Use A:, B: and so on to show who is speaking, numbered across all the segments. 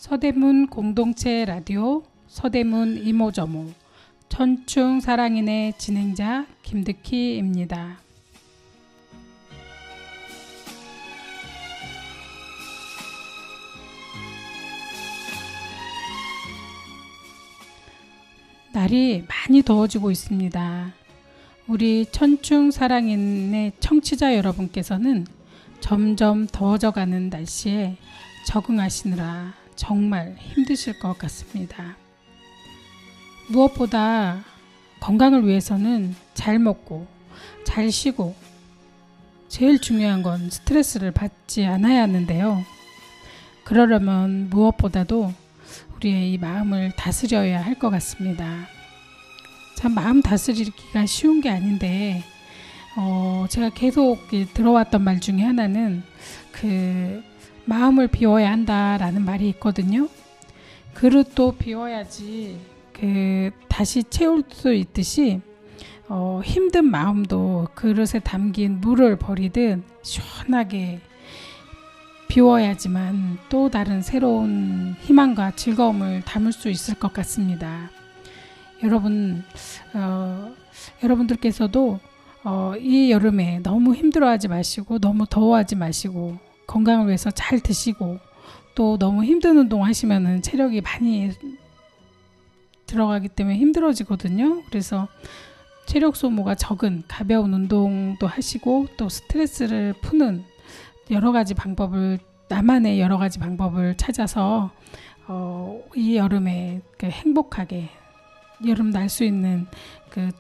A: 서대문 공동체 라디오 서대문 이모저모 천충사랑인의 진행자 김득희입니다. 날이 많이 더워지고 있습니다. 우리 천충사랑인의 청취자 여러분께서는 점점 더워져가는 날씨에 적응하시느라 정말 힘드실 것 같습니다. 무엇보다 건강을 위해서는 잘 먹고 잘 쉬고 제일 중요한 건 스트레스를 받지 않아야 하는데요. 그러려면 무엇보다도 우리의 이 마음을 다스려야 할 것 같습니다. 참 마음 다스리기가 쉬운 게 아닌데 제가 계속 들어왔던 말 중에 하나는 마음을 비워야 한다라는 말이 있거든요. 그릇도 비워야지 다시 채울 수 있듯이 힘든 마음도 그릇에 담긴 물을 버리듯 시원하게 비워야지만 또 다른 새로운 희망과 즐거움을 담을 수 있을 것 같습니다. 여러분들께서도 이 여름에 너무 힘들어하지 마시고 너무 더워하지 마시고 건강을 위해서 잘 드시고 또 너무 힘든 운동 하시면은 체력이 많이 들어가기 때문에 힘들어지거든요. 그래서 체력 소모가 적은 가벼운 운동도 하시고 또 스트레스를 푸는 나만의 여러 가지 방법을 찾아서 이 여름에 행복하게 여름 날 수 있는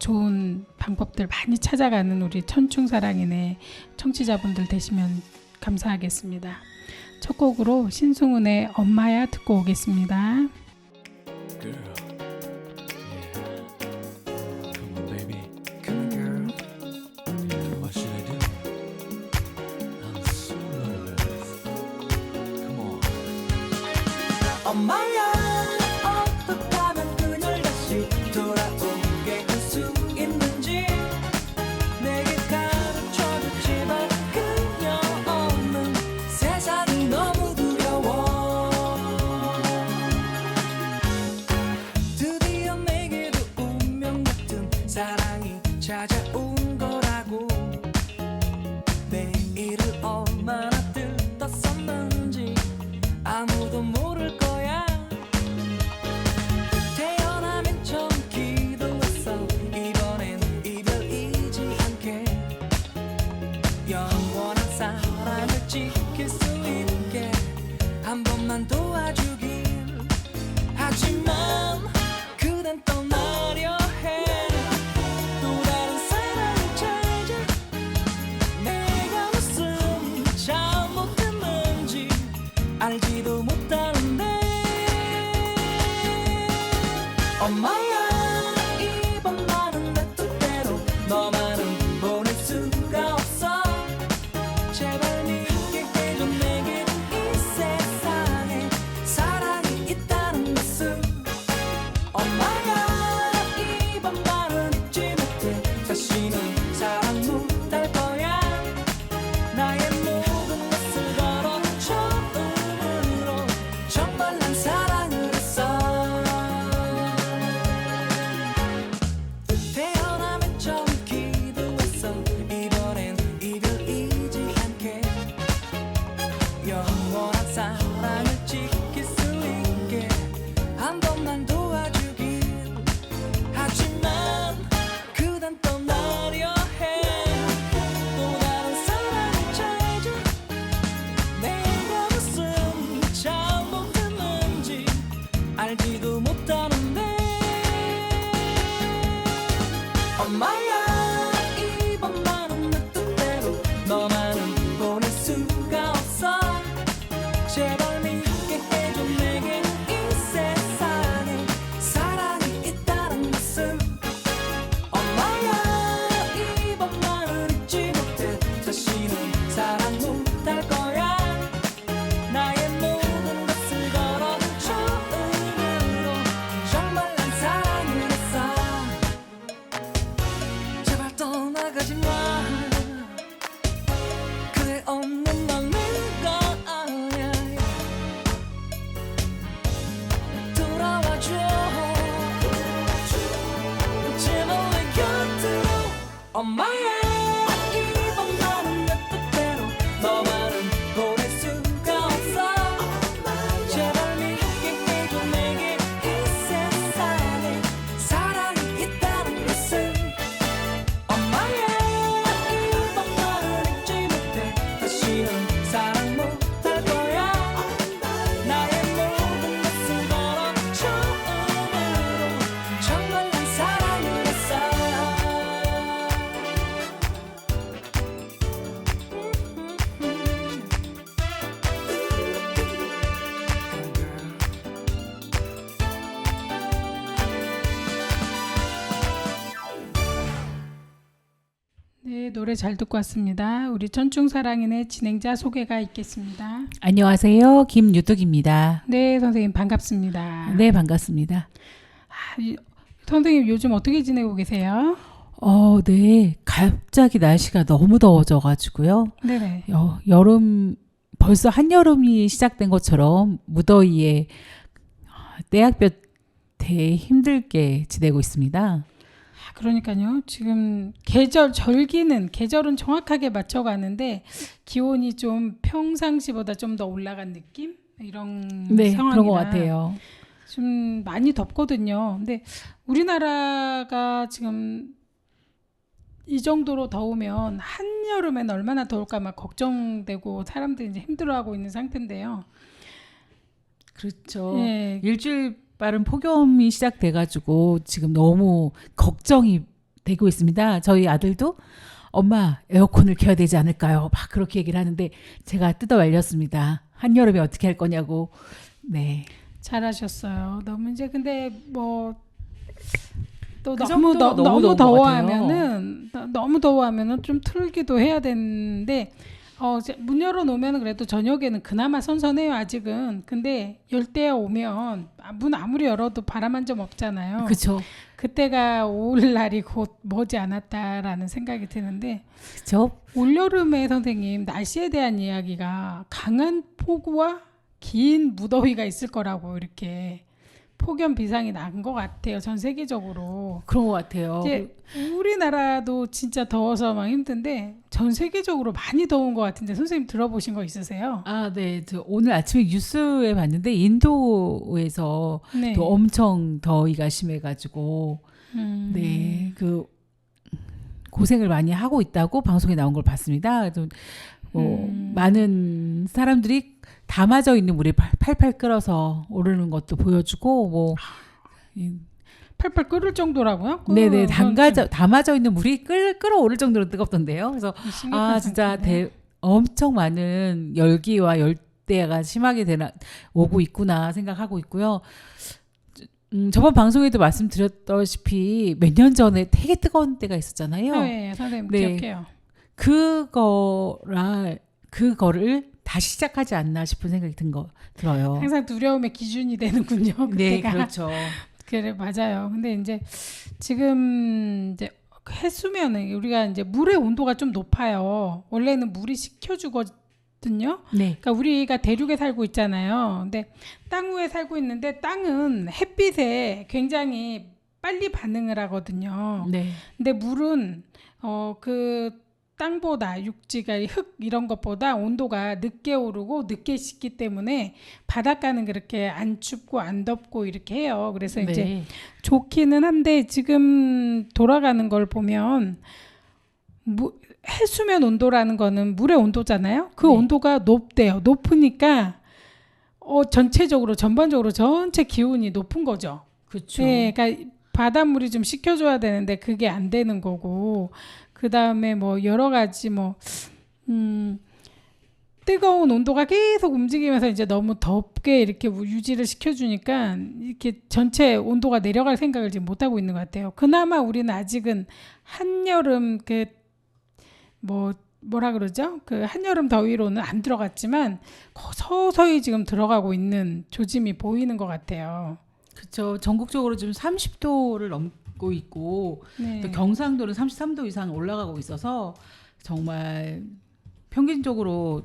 A: 좋은 방법들 많이 찾아가는 우리 천충사랑인의 청취자분들 되시면 감사하겠습니다. 첫 곡으로 신승훈의 엄마야 듣고 오겠습니다.
B: 엄마야 어떻게 하면 그녀를 다시 돌아오게 할 수 있는지 내게 가르쳐줬지만 그녀 없는 세상이 너무 두려워. 드디어 내게도 운명 같은 사랑이 찾아온 거라고. 내일을 얼마나 뜯었었는지 아무도 모를 거야. 태어나면 처음 기도했어. 이번엔 이별이지 않게 영원한 사랑을 지킬 수 있게 한 번만 도와주길. 하지만 그댄 떠나려 해. 또 다른 사랑을 찾아. 내가 무슨 잘못했는지 알지도 못하는데. 엄마야 이번만은 내 뜻대로 너만은 보낼 수가 없어. 제발 믿게 해줘. 내게는 이 세상에 사랑이 있다는 것을. 엄마야 이번만은 잊지 못해. 다시는 사랑 못할 거야. 나의 모든 것을 걸어 처음으로 정말 난 사랑을 했어.
A: 노래 잘 듣고 왔습니다. 우리 천충사랑인의 진행자 소개가 있겠습니다.
C: 안녕하세요. 김유득입니다.
A: 네, 선생님 반갑습니다.
C: 네, 반갑습니다.
A: 선생님 요즘 어떻게 지내고 계세요?
C: 네. 갑자기 날씨가 너무 더워져가지고요.
A: 네네.
C: 여름, 벌써 한여름이 시작된 것처럼 무더위에 떼약볕에 힘들게 지내고 있습니다.
A: 그러니까요. 지금 계절은 정확하게 맞춰가는데 기온이 좀 평상시보다 좀 더 올라간 느낌? 이런
C: 네,
A: 상황이라
C: 그런 것 같아요.
A: 좀 많이 덥거든요. 근데 우리나라가 지금 이 정도로 더우면 한여름엔 얼마나 더울까 막 걱정되고 사람들이 이제 힘들어하고 있는 상태인데요.
C: 그렇죠.
A: 예,
C: 일주일 빠른 폭염이 시작돼가지고 지금 너무 걱정이 되고 있습니다. 저희 아들도 엄마 에어컨을 켜야 되지 않을까요? 막 그렇게 얘기를 하는데 제가 뜯어 말렸습니다. 한여름에 어떻게 할 거냐고. 네.
A: 잘하셨어요. 너무 이제 근데 뭐 또
C: 그
A: 너무
C: 정도로 너무 더운 것
A: 너무 더워하면은 좀 틀기도 해야 되는데 이제 문 열어놓으면 그래도 저녁에는 그나마 선선해요 아직은. 근데 열대야 오면 문 아무리 열어도 바람 한 점 없잖아요.
C: 그렇죠.
A: 그때가 올 날이 곧 머지 않았다라는 생각이 드는데
C: 그렇죠.
A: 올여름에 선생님 날씨에 대한 이야기가 강한 폭우와 긴 무더위가 있을 거라고 이렇게 폭염 비상이 난 것 같아요. 전 세계적으로.
C: 그런 것 같아요.
A: 이제 우리나라도 진짜 더워서 막 힘든데 전 세계적으로 많이 더운 것 같은데 선생님 들어보신 거 있으세요?
C: 네. 저 오늘 아침에 뉴스에 봤는데 인도에서
A: 네.
C: 또 엄청 더위가 심해가지고
A: 네.
C: 그 고생을 많이 하고 있다고 방송에 나온 걸 봤습니다. 좀 많은 사람들이 담아져 있는 물이 팔팔 끓어서 오르는 것도 보여주고
A: 팔팔 끓을 정도라고요?
C: 네네 담아져 있는 물이 끓어오를 정도로 뜨겁던데요. 그래서 진짜 엄청 많은 열기와 열대가 심하게 오고 있구나 생각하고 있고요. 저번 방송에도 말씀드렸다시피 몇 년 전에 되게 뜨거운 때가 있었잖아요.
A: 네, 선생님 기억해요.
C: 그거를 다시 시작하지 않나 싶은 생각이 들어요.
A: 항상 두려움의 기준이 되는군요.
C: 네,
A: 그때가.
C: 그렇죠.
A: 그래 맞아요. 근데 이제 지금 이제 해수면은 우리가 이제 물의 온도가 좀 높아요. 원래는 물이 식혀주거든요.
C: 네.
A: 그러니까 우리가 대륙에 살고 있잖아요. 근데 땅 위에 살고 있는데 땅은 햇빛에 굉장히 빨리 반응을 하거든요.
C: 네.
A: 근데 물은 그 땅보다 육지가 흙 이런 것보다 온도가 늦게 오르고 늦게 식기 때문에 바닷가는 그렇게 안 춥고 안 덥고 이렇게 해요. 그래서 이제
C: 네.
A: 좋기는 한데 지금 돌아가는 걸 보면 해수면 온도라는 거는 물의 온도잖아요. 그
C: 네.
A: 온도가 높대요. 높으니까 전반적으로 전체 기온이 높은 거죠.
C: 그렇죠.
A: 네, 그러니까 바닷물이 좀 식혀줘야 되는데 그게 안 되는 거고 그 다음에 뭐 여러 가지 뜨거운 온도가 계속 움직이면서 이제 너무 덥게 이렇게 유지를 시켜주니까 이렇게 전체 온도가 내려갈 생각을 지금 못 하고 있는 것 같아요. 그나마 우리는 아직은 한여름 뭐라 그러죠? 그 한여름 더위로는 안 들어갔지만 서서히 지금 들어가고 있는 조짐이 보이는 것 같아요.
C: 그렇죠. 전국적으로 지금 30도를 넘고 있고
A: 네.
C: 또 경상도는 33도 이상 올라가고 있어서 정말 평균적으로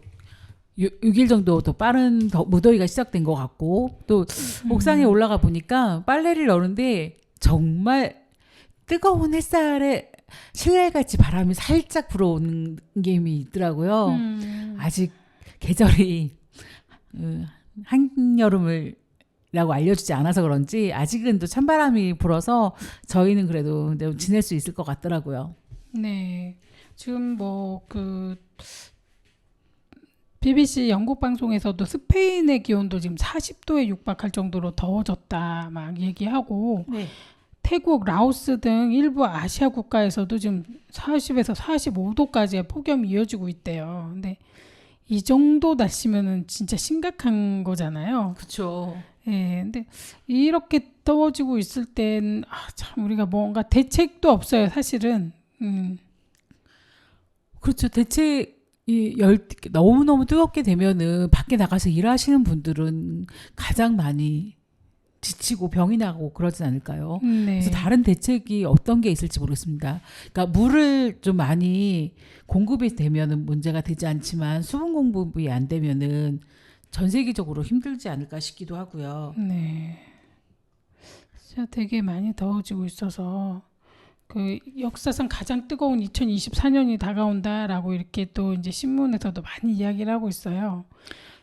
C: 6일 정도 더 빠른 무더위가 시작된 것 같고 또 옥상에 올라가 보니까 빨래를 넣는데 정말 뜨거운 햇살에 실내같이 바람이 살짝 불어오는 게임이 있더라고요. 아직 계절이 한여름이라고 알려주지 않아서 그런지 아직은 또 찬바람이 불어서 저희는 그래도 지낼 수 있을 것 같더라고요.
A: 네. 지금 BBC 영국 방송에서도 스페인의 기온도 지금 40도에 육박할 정도로 더워졌다 막 얘기하고
C: 네.
A: 태국, 라오스 등 일부 아시아 국가에서도 지금 40에서 45도까지의 폭염이 이어지고 있대요. 근데 이 정도 날씨면은 진짜 심각한 거잖아요.
C: 그렇죠.
A: 예, 근데 이렇게 더워지고 있을 땐 참 우리가 뭔가 대책도 없어요, 사실은.
C: 그렇죠. 대체 너무너무 뜨겁게 되면은 밖에 나가서 일하시는 분들은 가장 많이 지치고 병이 나고 그러진 않을까요?
A: 네.
C: 그래서 다른 대책이 어떤 게 있을지 모르겠습니다. 그러니까 물을 좀 많이 공급이 되면은 문제가 되지 않지만 수분 공급이 안 되면은 전 세계적으로 힘들지 않을까 싶기도 하고요.
A: 네. 진짜 되게 많이 더워지고 있어서 그 역사상 가장 뜨거운 2024년이 다가온다라고 이렇게 또 이제 신문에서도 많이 이야기를 하고 있어요.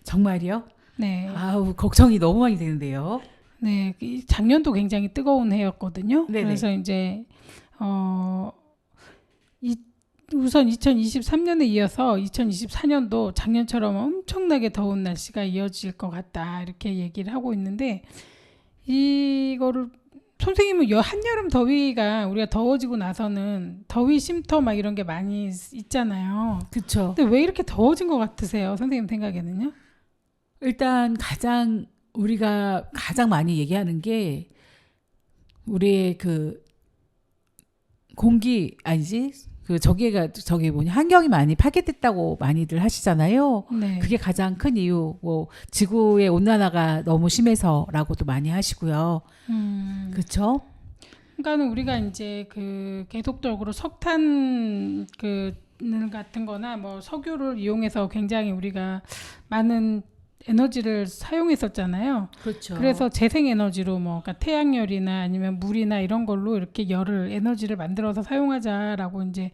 C: 정말이요?
A: 네.
C: 아우 걱정이 너무 많이 되는데요.
A: 네. 이 작년도 굉장히 뜨거운 해였거든요.
C: 네네.
A: 그래서 이제 우선 2023년에 이어서 2024년도 작년처럼 엄청나게 더운 날씨가 이어질 것 같다 이렇게 얘기를 하고 있는데 이거를 선생님은 한여름 더위가 우리가 더워지고 나서는 더위 쉼터 막 이런 게 많이 있잖아요.
C: 그렇죠.
A: 근데 왜 이렇게 더워진 것 같으세요? 선생님 생각에는요?
C: 일단 우리가 가장 많이 얘기하는 게 우리의 그 공기 아니지 저기 뭐냐 환경이 많이 파괴됐다고 많이들 하시잖아요.
A: 네.
C: 그게 가장 큰 이유. 뭐 지구의 온난화가 너무 심해서라고도 많이 하시고요. 그렇죠?
A: 그러니까는 우리가 이제 그 계속적으로 석탄 같은 거나 뭐 석유를 이용해서 굉장히 우리가 많은 에너지를 사용했었잖아요.
C: 그렇죠.
A: 그래서 재생에너지로 뭐 그러니까 태양열이나 아니면 물이나 이런 걸로 이렇게 에너지를 만들어서 사용하자라고 이제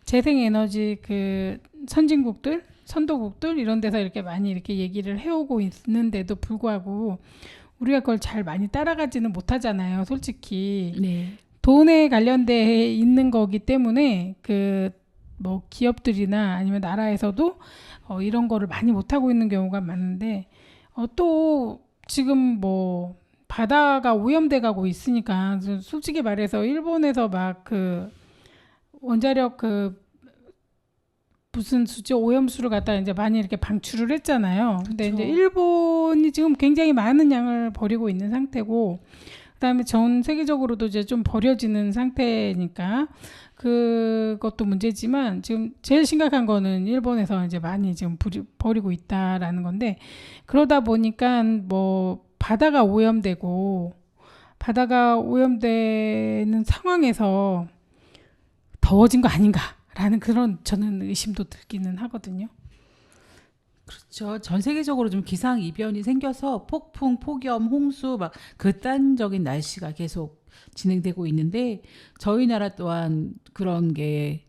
A: 재생에너지 그 선도국들 이런 데서 이렇게 많이 이렇게 얘기를 해오고 있는데도 불구하고 우리가 그걸 잘 많이 따라가지는 못하잖아요. 솔직히
C: 네.
A: 돈에 관련돼 있는 거기 때문에 그 뭐 기업들이나 아니면 나라에서도 이런 거를 많이 못하고 있는 경우가 많은데 또 지금 뭐 바다가 오염돼 가고 있으니까 솔직히 말해서 일본에서 막 그 원자력 무슨 수지 오염수를 갖다 이제 많이 이렇게 방출을 했잖아요. 근데
C: 그쵸.
A: 이제 일본이 지금 굉장히 많은 양을 버리고 있는 상태고 그다음에 전 세계적으로도 이제 좀 버려지는 상태니까 그것도 문제지만 지금 제일 심각한 거는 일본에서 이제 많이 지금 버리고 있다라는 건데 그러다 보니까 뭐 바다가 오염되는 상황에서 더워진 거 아닌가라는 그런 저는 의심도 들기는 하거든요.
C: 그렇죠. 전 세계적으로 좀 기상 이변이 생겨서 폭풍, 폭염, 홍수 막 극단적인 날씨가 계속 진행되고 있는데 저희 나라 또한 그런 게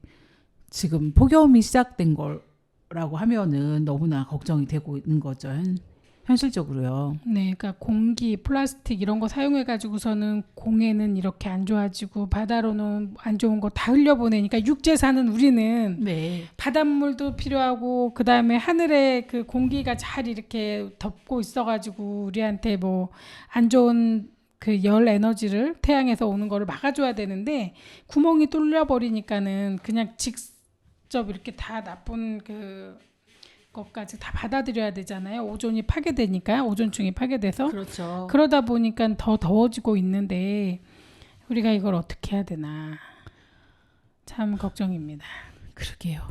C: 지금 폭염이 시작된 거라고 하면은 너무나 걱정이 되고 있는 거죠. 현실적으로요.
A: 네, 그러니까 공기, 플라스틱 이런 거 사용해 가지고서는 공해는 이렇게 안 좋아지고 바다로는 안 좋은 거 다 흘려보내니까 육지에 사는 우리는
C: 네.
A: 바닷물도 필요하고 그다음에 하늘에 그 공기가 잘 이렇게 덮고 있어가지고 우리한테 뭐 안 좋은 그 열 에너지를 태양에서 오는 거를 막아줘야 되는데 구멍이 뚫려버리니까는 그냥 직접 이렇게 다 나쁜 것까지 다 받아들여야 되잖아요. 오존이 파괴되니까 오존층이 파괴돼서
C: 그렇죠.
A: 그러다 보니까 더 더워지고 있는데 우리가 이걸 어떻게 해야 되나 참 걱정입니다.
C: 그러게요.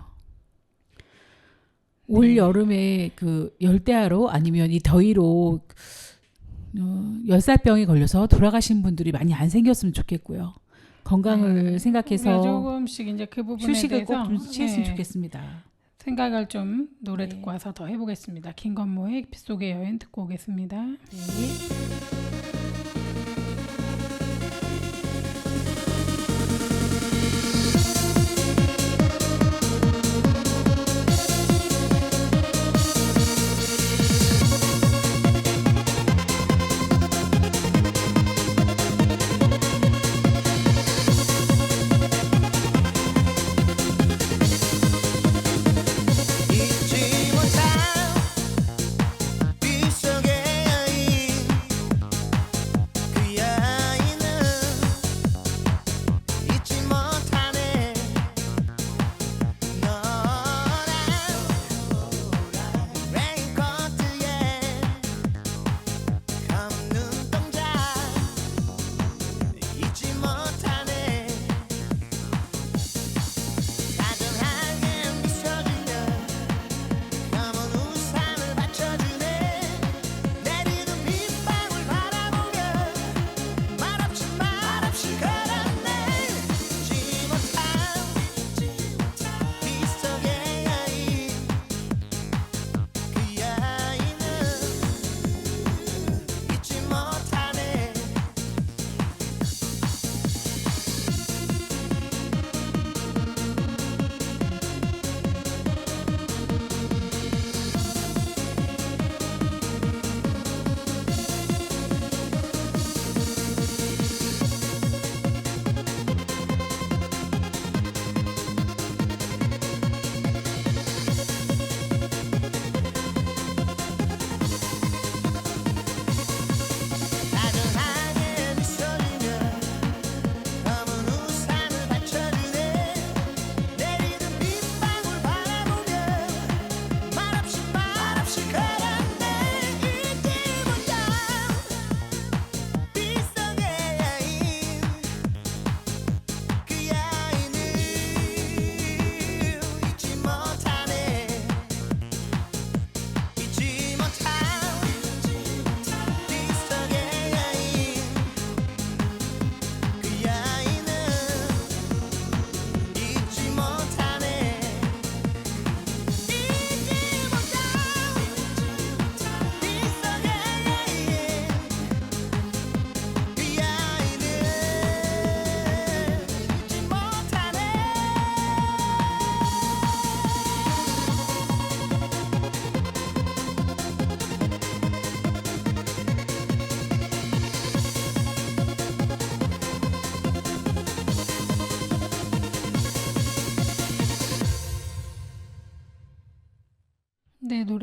C: 올 여름에 그 열대야로 아니면 이 더위로 열사병이 걸려서 돌아가신 분들이 많이 안 생겼으면 좋겠고요. 건강을 생각해서
A: 우리가 조금씩 이제 그 부분에
C: 휴식을
A: 대해서
C: 꼭 좀 취했으면
A: 네,
C: 좋겠습니다.
A: 생각을 좀 노래
C: 네.
A: 듣고 와서 더 해보겠습니다. 김건모의 빗속의 여인 듣고 오겠습니다.
C: 네.
B: 잊지 못한 빗속의 여인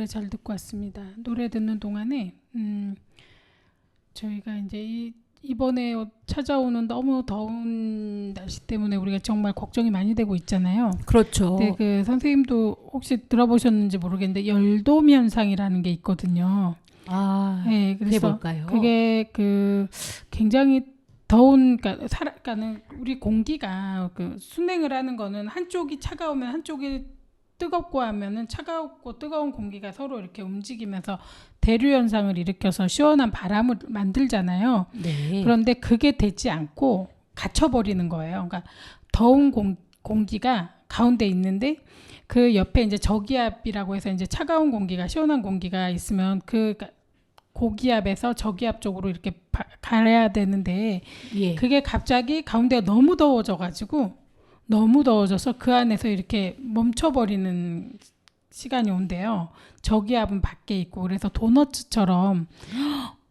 A: 노래 잘 듣고 왔습니다. 노래 듣는 동안에 저희가 이제 이번에 찾아오는 너무 더운 날씨 때문에 우리가 정말 걱정이 많이 되고 있잖아요.
C: 그렇죠.
A: 네, 그 선생님도 혹시 들어보셨는지 모르겠는데 열돔 현상이라는 게 있거든요.
C: 아,
A: 네,
C: 그게
A: 그래서
C: 뭘까요?
A: 그게 그 굉장히 더운 그러니까는 우리 공기가 그 순행을 하는 거는 한쪽이 차가우면 한쪽이 뜨겁고 하면은 차가웠고 뜨거운 공기가 서로 이렇게 움직이면서 대류 현상을 일으켜서 시원한 바람을 만들잖아요.
C: 네.
A: 그런데 그게 되지 않고 갇혀버리는 거예요. 그러니까 더운 공기가 가운데 있는데 그 옆에 이제 저기압이라고 해서 이제 차가운 공기가 시원한 공기가 있으면 그 고기압에서 저기압 쪽으로 이렇게 가야 되는데
C: 예.
A: 그게 갑자기 가운데가 너무 더워져서 그 안에서 이렇게 멈춰버리는 시간이 온대요. 저기압은 밖에 있고 그래서 도너츠처럼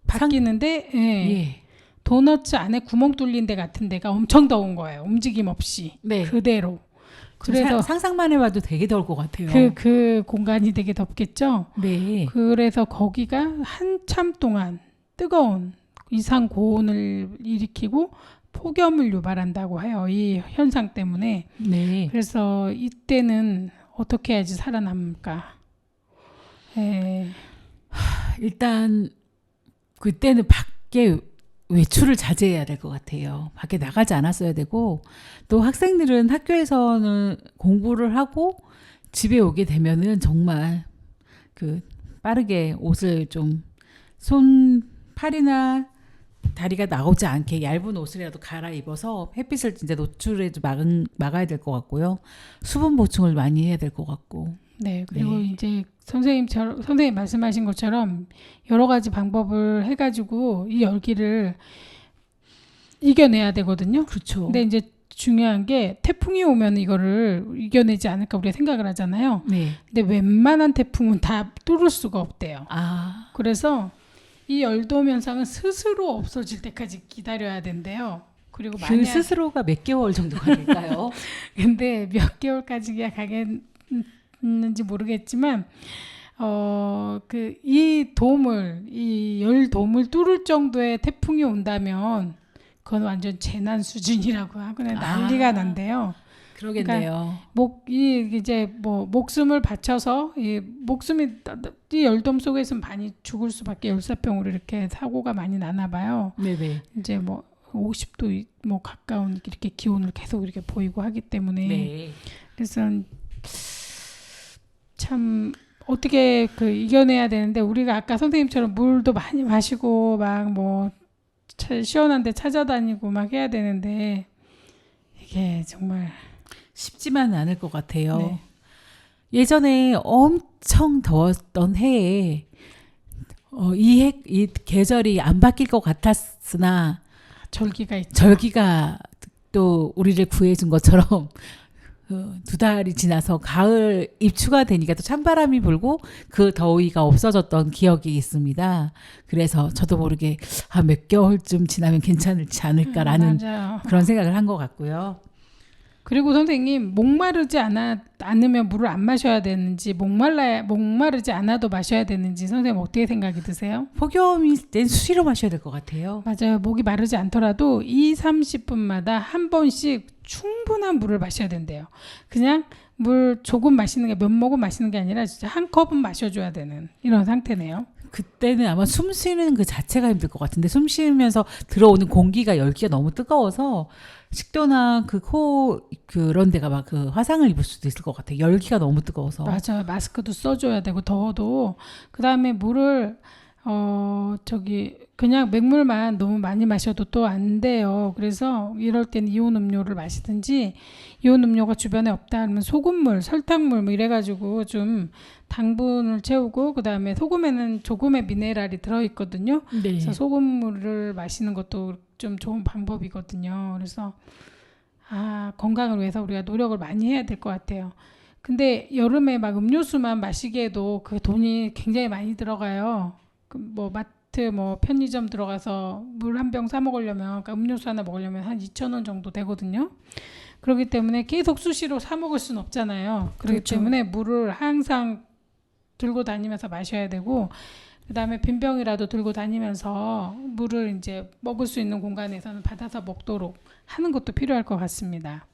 A: 바뀌는데 예.
C: 예.
A: 도너츠 안에 구멍 뚫린 데 같은 데가 엄청 더운 거예요. 움직임 없이
C: 네.
A: 그대로.
C: 그래서
A: 그래서
C: 상상만 해봐도 되게 더울 것 같아요.
A: 그 공간이 되게 덥겠죠.
C: 네.
A: 그래서 거기가 한참 동안 뜨거운 이상 고온을 일으키고 폭염을 유발한다고 해요. 이 현상 때문에.
C: 네.
A: 그래서 이때는 어떻게 해야지 살아남을까?
C: 일단 그때는 밖에 외출을 자제해야 될 것 같아요. 밖에 나가지 않았어야 되고 또 학생들은 학교에서는 공부를 하고 집에 오게 되면은 정말 그 빠르게 옷을 좀 팔이나 다리가 나오지 않게 얇은 옷이라도 갈아입어서 햇빛을 진짜 노출에 막아야 될 것 같고요. 수분 보충을 많이 해야 될 것 같고.
A: 네, 그리고
C: 네.
A: 이제 선생님 말씀하신 것처럼 여러 가지 방법을 해가지고 이 열기를 이겨내야 되거든요.
C: 그렇죠.
A: 근데 이제 중요한 게 태풍이 오면 이거를 이겨내지 않을까 우리가 생각을 하잖아요.
C: 네.
A: 근데 웬만한 태풍은 다 뚫을 수가 없대요.
C: 아,
A: 그래서 이 열돔 현상은 스스로 없어질 때까지 기다려야 된대요. 그리고
C: 그
A: 만약
C: 스스로가 몇 개월 정도 걸릴까요?
A: 근데 몇 개월까지가 가겠는지 모르겠지만 이 열돔을 뚫을 정도의 태풍이 온다면 그건 완전 재난 수준이라고 하거나 난리가 난대요.
C: 그러겠네요.
A: 이제 뭐 목숨을 바쳐서 이 열돔 속에서 많이 죽을 수밖에 열사병으로 이렇게 사고가 많이 나나 봐요.
C: 네네.
A: 이제 뭐 50도 뭐 가까운 이렇게 기온을 계속 이렇게 보이고 하기 때문에
C: 네.
A: 그래서 참 어떻게 이겨내야 되는데 우리가 아까 선생님처럼 물도 많이 마시고 막 뭐 시원한 데 찾아다니고 막 해야 되는데 이게 정말
C: 쉽지만은 않을 것 같아요.
A: 네.
C: 예전에 엄청 더웠던 해에 이 계절이 안 바뀔 것 같았으나
A: 절기가 있죠.
C: 절기가 또 우리를 구해준 것처럼 2달이 지나서 가을 입추가 되니까 또 찬바람이 불고 그 더위가 없어졌던 기억이 있습니다. 그래서 저도 모르게 몇 개월쯤 지나면 괜찮을지 않을까라는
A: 맞아요.
C: 그런 생각을 한 것 같고요.
A: 그리고 선생님 목마르지 않으면 물을 안 마셔야 되는지 목마르지 않아도 마셔야 되는지 선생님 어떻게 생각이 드세요?
C: 폭염일 땐 수시로 마셔야 될 것 같아요.
A: 맞아요. 목이 마르지 않더라도 30분마다 한 번씩 충분한 물을 마셔야 된대요. 그냥 물 조금 마시는 게 몇 모금 마시는 게 아니라 진짜 한 컵은 마셔줘야 되는 이런 상태네요.
C: 그때는 아마 숨 쉬는 그 자체가 힘들 것 같은데 숨 쉬면서 들어오는 공기가 열기가 너무 뜨거워서 식도나 그런 데가 막 화상을 입을 수도 있을 것 같아요. 열기가 너무 뜨거워서.
A: 맞아요. 마스크도 써줘야 되고 더워도 그 다음에 물을 그냥 맹물만 너무 많이 마셔도 또 안 돼요. 그래서 이럴 때는 이온 음료를 마시든지 이온 음료가 주변에 없다 하면 소금물, 설탕물 뭐 이래가지고 좀 당분을 채우고 그 다음에 소금에는 조금의 미네랄이 들어있거든요.
C: 네.
A: 그래서 소금물을 마시는 것도 좀 좋은 방법이거든요. 그래서 건강을 위해서 우리가 노력을 많이 해야 될 것 같아요. 근데 여름에 막 음료수만 마시기에도 그 돈이 굉장히 많이 들어가요. 뭐 마트 뭐 편의점 들어가서 물 한 병 사 먹으려면 그러니까 음료수 하나 먹으려면 한 2,000원 정도 되거든요. 그렇기 때문에 계속 수시로 사 먹을 수는 없잖아요. 그렇기
C: 그렇죠.
A: 때문에 물을 항상 들고 다니면서 마셔야 되고, 그다음에 빈병이라도 들고 다니면서 물을 이제 먹을 수 있는 공간에서는 받아서 먹도록 하는 것도 필요할 것 같습니다.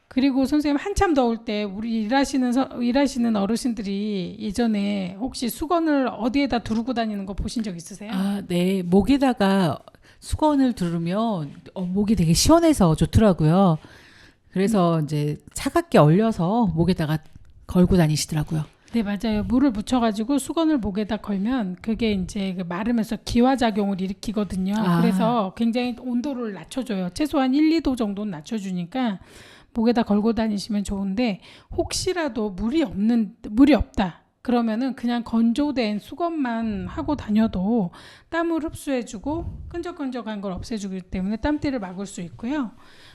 A: 그리고 선생님 한참 더울 때 우리 일하시는 어르신들이 예전에 혹시 수건을 어디에다 두르고 다니는 거 보신 적 있으세요?
C: 아, 네. 목에다가 수건을 두르면 목이 되게 시원해서 좋더라고요. 그래서 이제 차갑게 얼려서 목에다가 걸고 다니시더라고요.
A: 네, 맞아요. 물을 묻혀가지고 수건을 목에다 걸면 그게 이제 그 마르면서 기화작용을 일으키거든요.
C: 아.
A: 그래서 굉장히 온도를 낮춰줘요. 최소한 1, 2도 정도는 낮춰주니까 목에다 걸고 다니시면 좋은데, 혹시라도 물이 없다. 그러면은 그냥 건조된 수건만 하고 다녀도 땀을 흡수해주고 끈적끈적한 걸 없애주기 때문에 땀띠를 막을 수 있고요.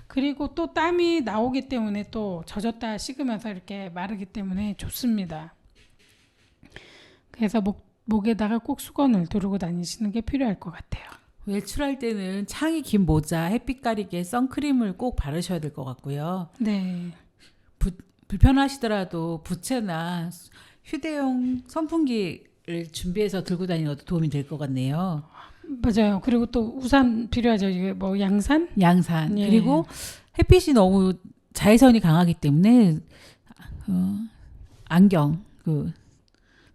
A: 그리고 또 땀이 나오기 때문에 또 젖었다 식으면서 이렇게 마르기 때문에 좋습니다. 그래서 목에다가 꼭 수건을 두르고 다니시는 게 필요할 것 같아요.
C: 외출할 때는 창이 긴 모자, 햇빛 가리개, 선크림을 꼭 바르셔야 될 것 같고요.
A: 네.
C: 불편하시더라도 부채나 휴대용 선풍기를 준비해서 들고 다니는 것도 도움이 될 것 같네요.
A: 맞아요. 그리고 또 우산 필요하죠. 이게 뭐 양산?
C: 양산.
A: 예.
C: 그리고 햇빛이 너무 자외선이 강하기 때문에 안경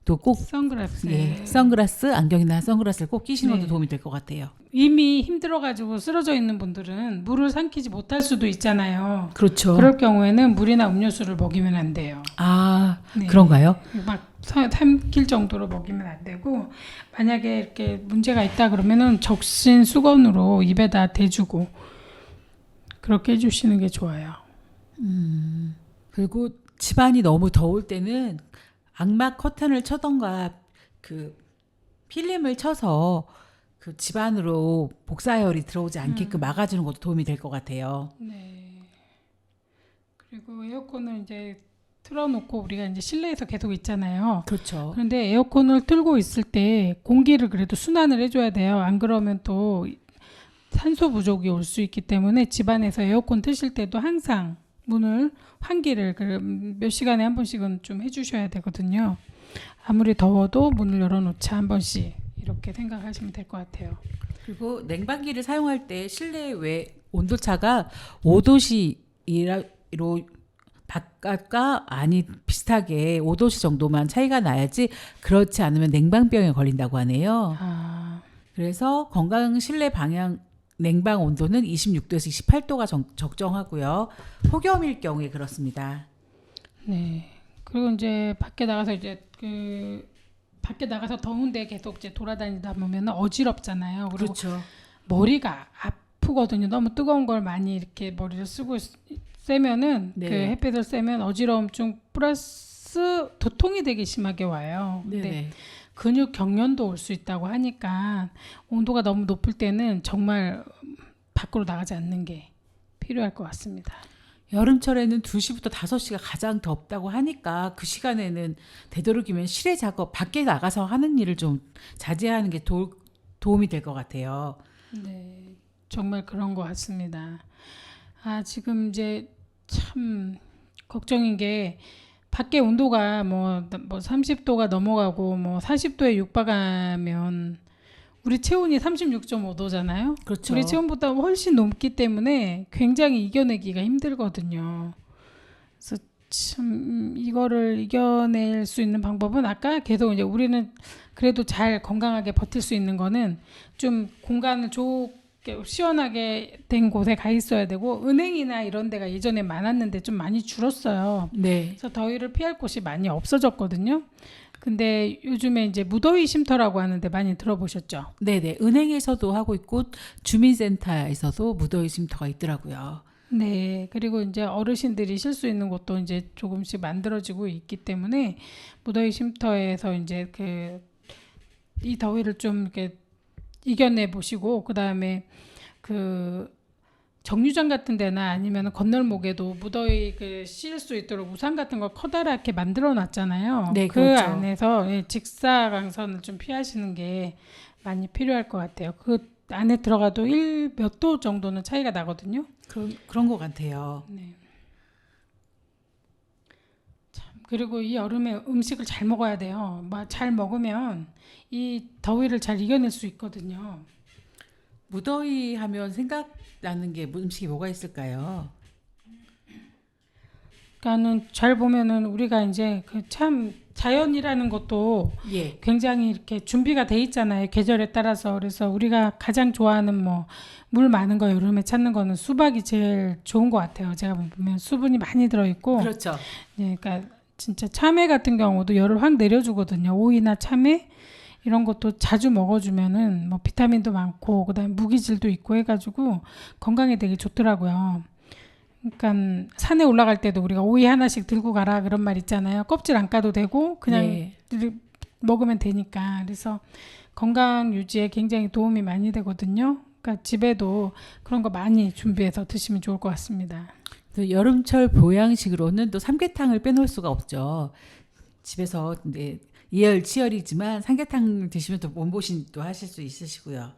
C: 또 꼭
A: 선글라스.
C: 선글라스, 안경이나 선글라스를 꼭 끼시는
A: 네.
C: 것도 도움이 될 것 같아요.
A: 이미 힘들어가지고 쓰러져 있는 분들은 물을 삼키지 못할 수도 있잖아요.
C: 그렇죠.
A: 그럴 경우에는 물이나 음료수를 먹이면 안 돼요.
C: 아,
A: 네.
C: 그런가요?
A: 막 삼킬 정도로 먹이면 안 되고, 만약에 이렇게 문제가 있다 그러면은 적신 수건으로 입에다 대주고 그렇게 해주시는 게 좋아요.
C: 그리고 집안이 너무 더울 때는 암막 커튼을 쳐던가 그 필름을 쳐서 그 집안으로 복사열이 들어오지 않게끔 막아주는 것도 도움이 될 것 같아요.
A: 네. 그리고 에어컨을 이제 틀어놓고 우리가 이제 실내에서 계속 있잖아요.
C: 그렇죠.
A: 그런데 에어컨을 틀고 있을 때 공기를 그래도 순환을 해줘야 돼요. 안 그러면 또 산소 부족이 올 수 있기 때문에 집안에서 에어컨 트실 때도 항상 문을 환기를 몇 시간에 한 번씩은 좀 해주셔야 되거든요. 아무리 더워도 문을 열어놓자 한 번씩, 이렇게 생각하시면 될 것 같아요.
C: 그리고 냉방기를 사용할 때 실내 외 온도차가 5도씨로 바깥과 안이 비슷하게 5도씨 정도만 차이가 나야지, 그렇지 않으면 냉방병에 걸린다고 하네요. 그래서 건강 실내 방향 냉방 온도는 26도에서 28도가 적정하고요. 폭염일 경우에 그렇습니다.
A: 네. 그리고 이제 밖에 나가서 밖에 나가서 더운데 계속 이제 돌아다니다 보면 어지럽잖아요. 그리고
C: 그렇죠.
A: 머리가 아프거든요. 너무 뜨거운 걸 많이 이렇게 머리를 쐬면은
C: 네.
A: 그 햇빛을 쐬면 어지러움증 플러스 두통이 되게 심하게 와요. 근데
C: 네네.
A: 근육 경련도 올 수 있다고 하니까 온도가 너무 높을 때는 정말 밖으로 나가지 않는 게 필요할 것 같습니다.
C: 여름철에는 2시부터 5시가 가장 덥다고 하니까 그 시간에는 되도록이면 실외 작업, 밖에 나가서 하는 일을 좀 자제하는 게 도움이 될 것 같아요.
A: 네, 정말 그런 것 같습니다. 지금 이제 참 걱정인 게, 밖에 온도가 뭐 30도가 넘어가고 뭐 40도에 육박하면 우리 체온이 36.5도잖아요.
C: 그렇죠.
A: 우리 체온보다 훨씬 높기 때문에 굉장히 이겨내기가 힘들거든요. 그래서 참 이거를 이겨낼 수 있는 방법은, 아까 계속 이제 우리는 그래도 잘 건강하게 버틸 수 있는 거는 좀 공간을 좋게 시원하게 된 곳에 가 있어야 되고, 은행이나 이런 데가 예전에 많았는데 좀 많이 줄었어요.
C: 네.
A: 그래서 더위를 피할 곳이 많이 없어졌거든요. 근데 요즘에 이제 무더위 쉼터라고 하는데 많이 들어보셨죠?
C: 네네. 은행에서도 하고 있고 주민센터에서도 무더위 쉼터가 있더라고요.
A: 네. 그리고 이제 어르신들이 쉴 수 있는 곳도 이제 조금씩 만들어지고 있기 때문에 무더위 쉼터에서 이제 이 더위를 좀 이렇게 이겨내 보시고, 그다음에 정류장 같은 데나 아니면 건널목에도 무더위 쉴 수 있도록 우산 같은 걸 커다랗게 만들어 놨잖아요.
C: 네,
A: 그
C: 그렇죠.
A: 안에서 직사광선을 좀 피하시는 게 많이 필요할 것 같아요. 그 안에 들어가도 몇 도 정도는 차이가 나거든요.
C: 그런 것 같아요.
A: 네. 참 그리고 이 여름에 음식을 잘 먹어야 돼요. 잘 먹으면 이 더위를 잘 이겨낼 수 있거든요.
C: 무더위 하면 생각나는 게 음식이 뭐가 있을까요?
A: 그러니까는 잘 보면은 우리가 이제 그 참 자연이라는 것도
C: 예.
A: 굉장히 이렇게 준비가 돼 있잖아요. 계절에 따라서. 그래서 우리가 가장 좋아하는 뭐 물 많은 거 여름에 찾는 거는 수박이 제일 좋은 것 같아요. 제가 보면 수분이 많이 들어 있고.
C: 그렇죠.
A: 예, 그러니까 진짜 참외 같은 경우도 열을 확 내려주거든요. 오이나 참외 이런 것도 자주 먹어주면은 뭐 비타민도 많고 그다음에 무기질도 있고 해가지고 건강에 되게 좋더라고요. 그러니까 산에 올라갈 때도 우리가 오이 하나씩 들고 가라 그런 말 있잖아요. 껍질 안 까도 되고 그냥
C: 네.
A: 먹으면 되니까. 그래서 건강 유지에 굉장히 도움이 많이 되거든요. 그러니까 집에도 그런 거 많이 준비해서 드시면 좋을 것 같습니다.
C: 또 여름철 보양식으로는 또 삼계탕을 빼놓을 수가 없죠. 집에서 이제 이열치열이지만 삼계탕 드시면 또 몸보신도 하실 수 있으시고요.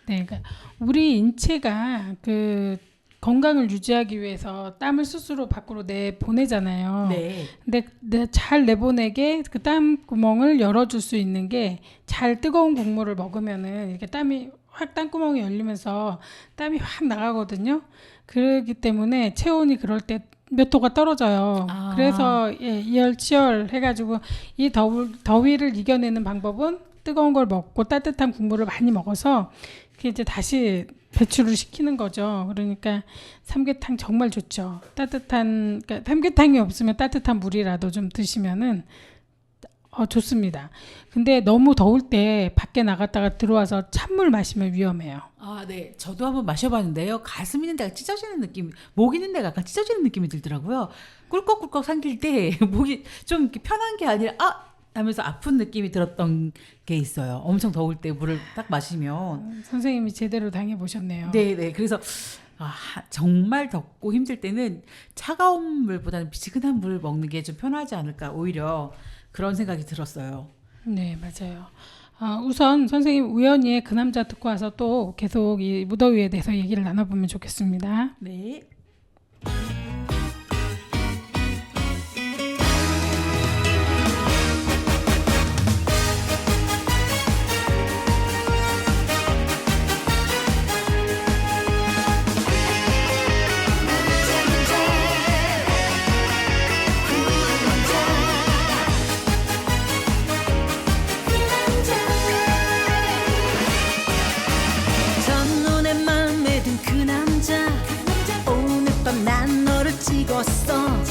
A: 네, 그러니까 우리 인체가 그 건강을 유지하기 위해서 땀을 스스로 밖으로 내보내잖아요.
C: 네.
A: 근데 잘 내보내게 그 땀 구멍을 열어줄 수 있는 게 잘 뜨거운 국물을 먹으면은 이렇게 땀이 확 땀구멍이 열리면서 땀이 확 나가거든요. 그렇기 때문에 체온이 그럴 때 몇 도가 떨어져요.
C: 아.
A: 그래서 예, 이열치열 해가지고 이 더위를 이겨내는 방법은 뜨거운 걸 먹고 따뜻한 국물을 많이 먹어서 그게 이제 다시 배출을 시키는 거죠. 그러니까 삼계탕 정말 좋죠. 그러니까 삼계탕이 없으면 따뜻한 물이라도 좀 드시면은 좋습니다. 근데 너무 더울 때 밖에 나갔다가 들어와서 찬물 마시면 위험해요.
C: 아, 네. 저도 한번 마셔봤는데요. 가슴 있는 데가 찢어지는 느낌, 목 있는 데가 약간 찢어지는 느낌이 들더라고요. 꿀꺽꿀꺽 삼킬 때 목이 좀 이렇게 편한 게 아니라 하면서 아픈 느낌이 들었던 게 있어요. 엄청 더울 때 물을 딱 마시면.
A: 선생님이 제대로 당해보셨네요.
C: 네. 그래서 정말 덥고 힘들 때는 차가운 물보다는 미지근한 물을 먹는 게 좀 편하지 않을까, 오히려 그런 생각이 들었어요.
A: 네, 맞아요. 우선 선생님 우연히의 그 남자 듣고 와서 또 계속 이 무더위에 대해서 얘기를 나눠보면 좋겠습니다.
C: 네.
D: 첫눈에 맘에 든 그 남자 오늘 밤 난 너를 찍었어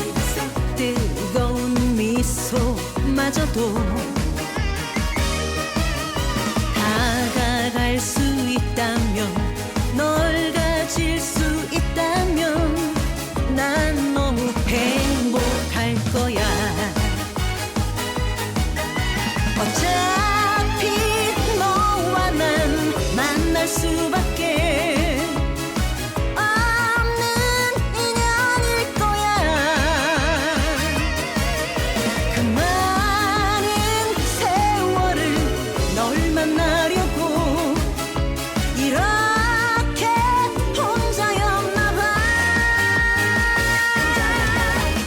D: 뜨거운 미소마저도 다가갈 수 있다면 널 가질 수 있다면 난 너무 행복할 거야 어차피 너와 난 만날 수밖에 없는 인연일 거야 그 많은 세월을 널 만나려고 이렇게 혼자였나 봐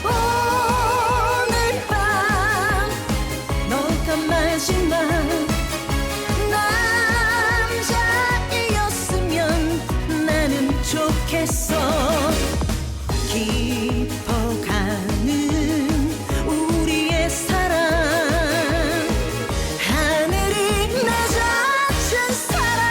D: 오늘 밤 너가 마지막 남자이었으면 나는 좋겠어 깊어가는 우리의 사랑 하늘이 내젖은 사랑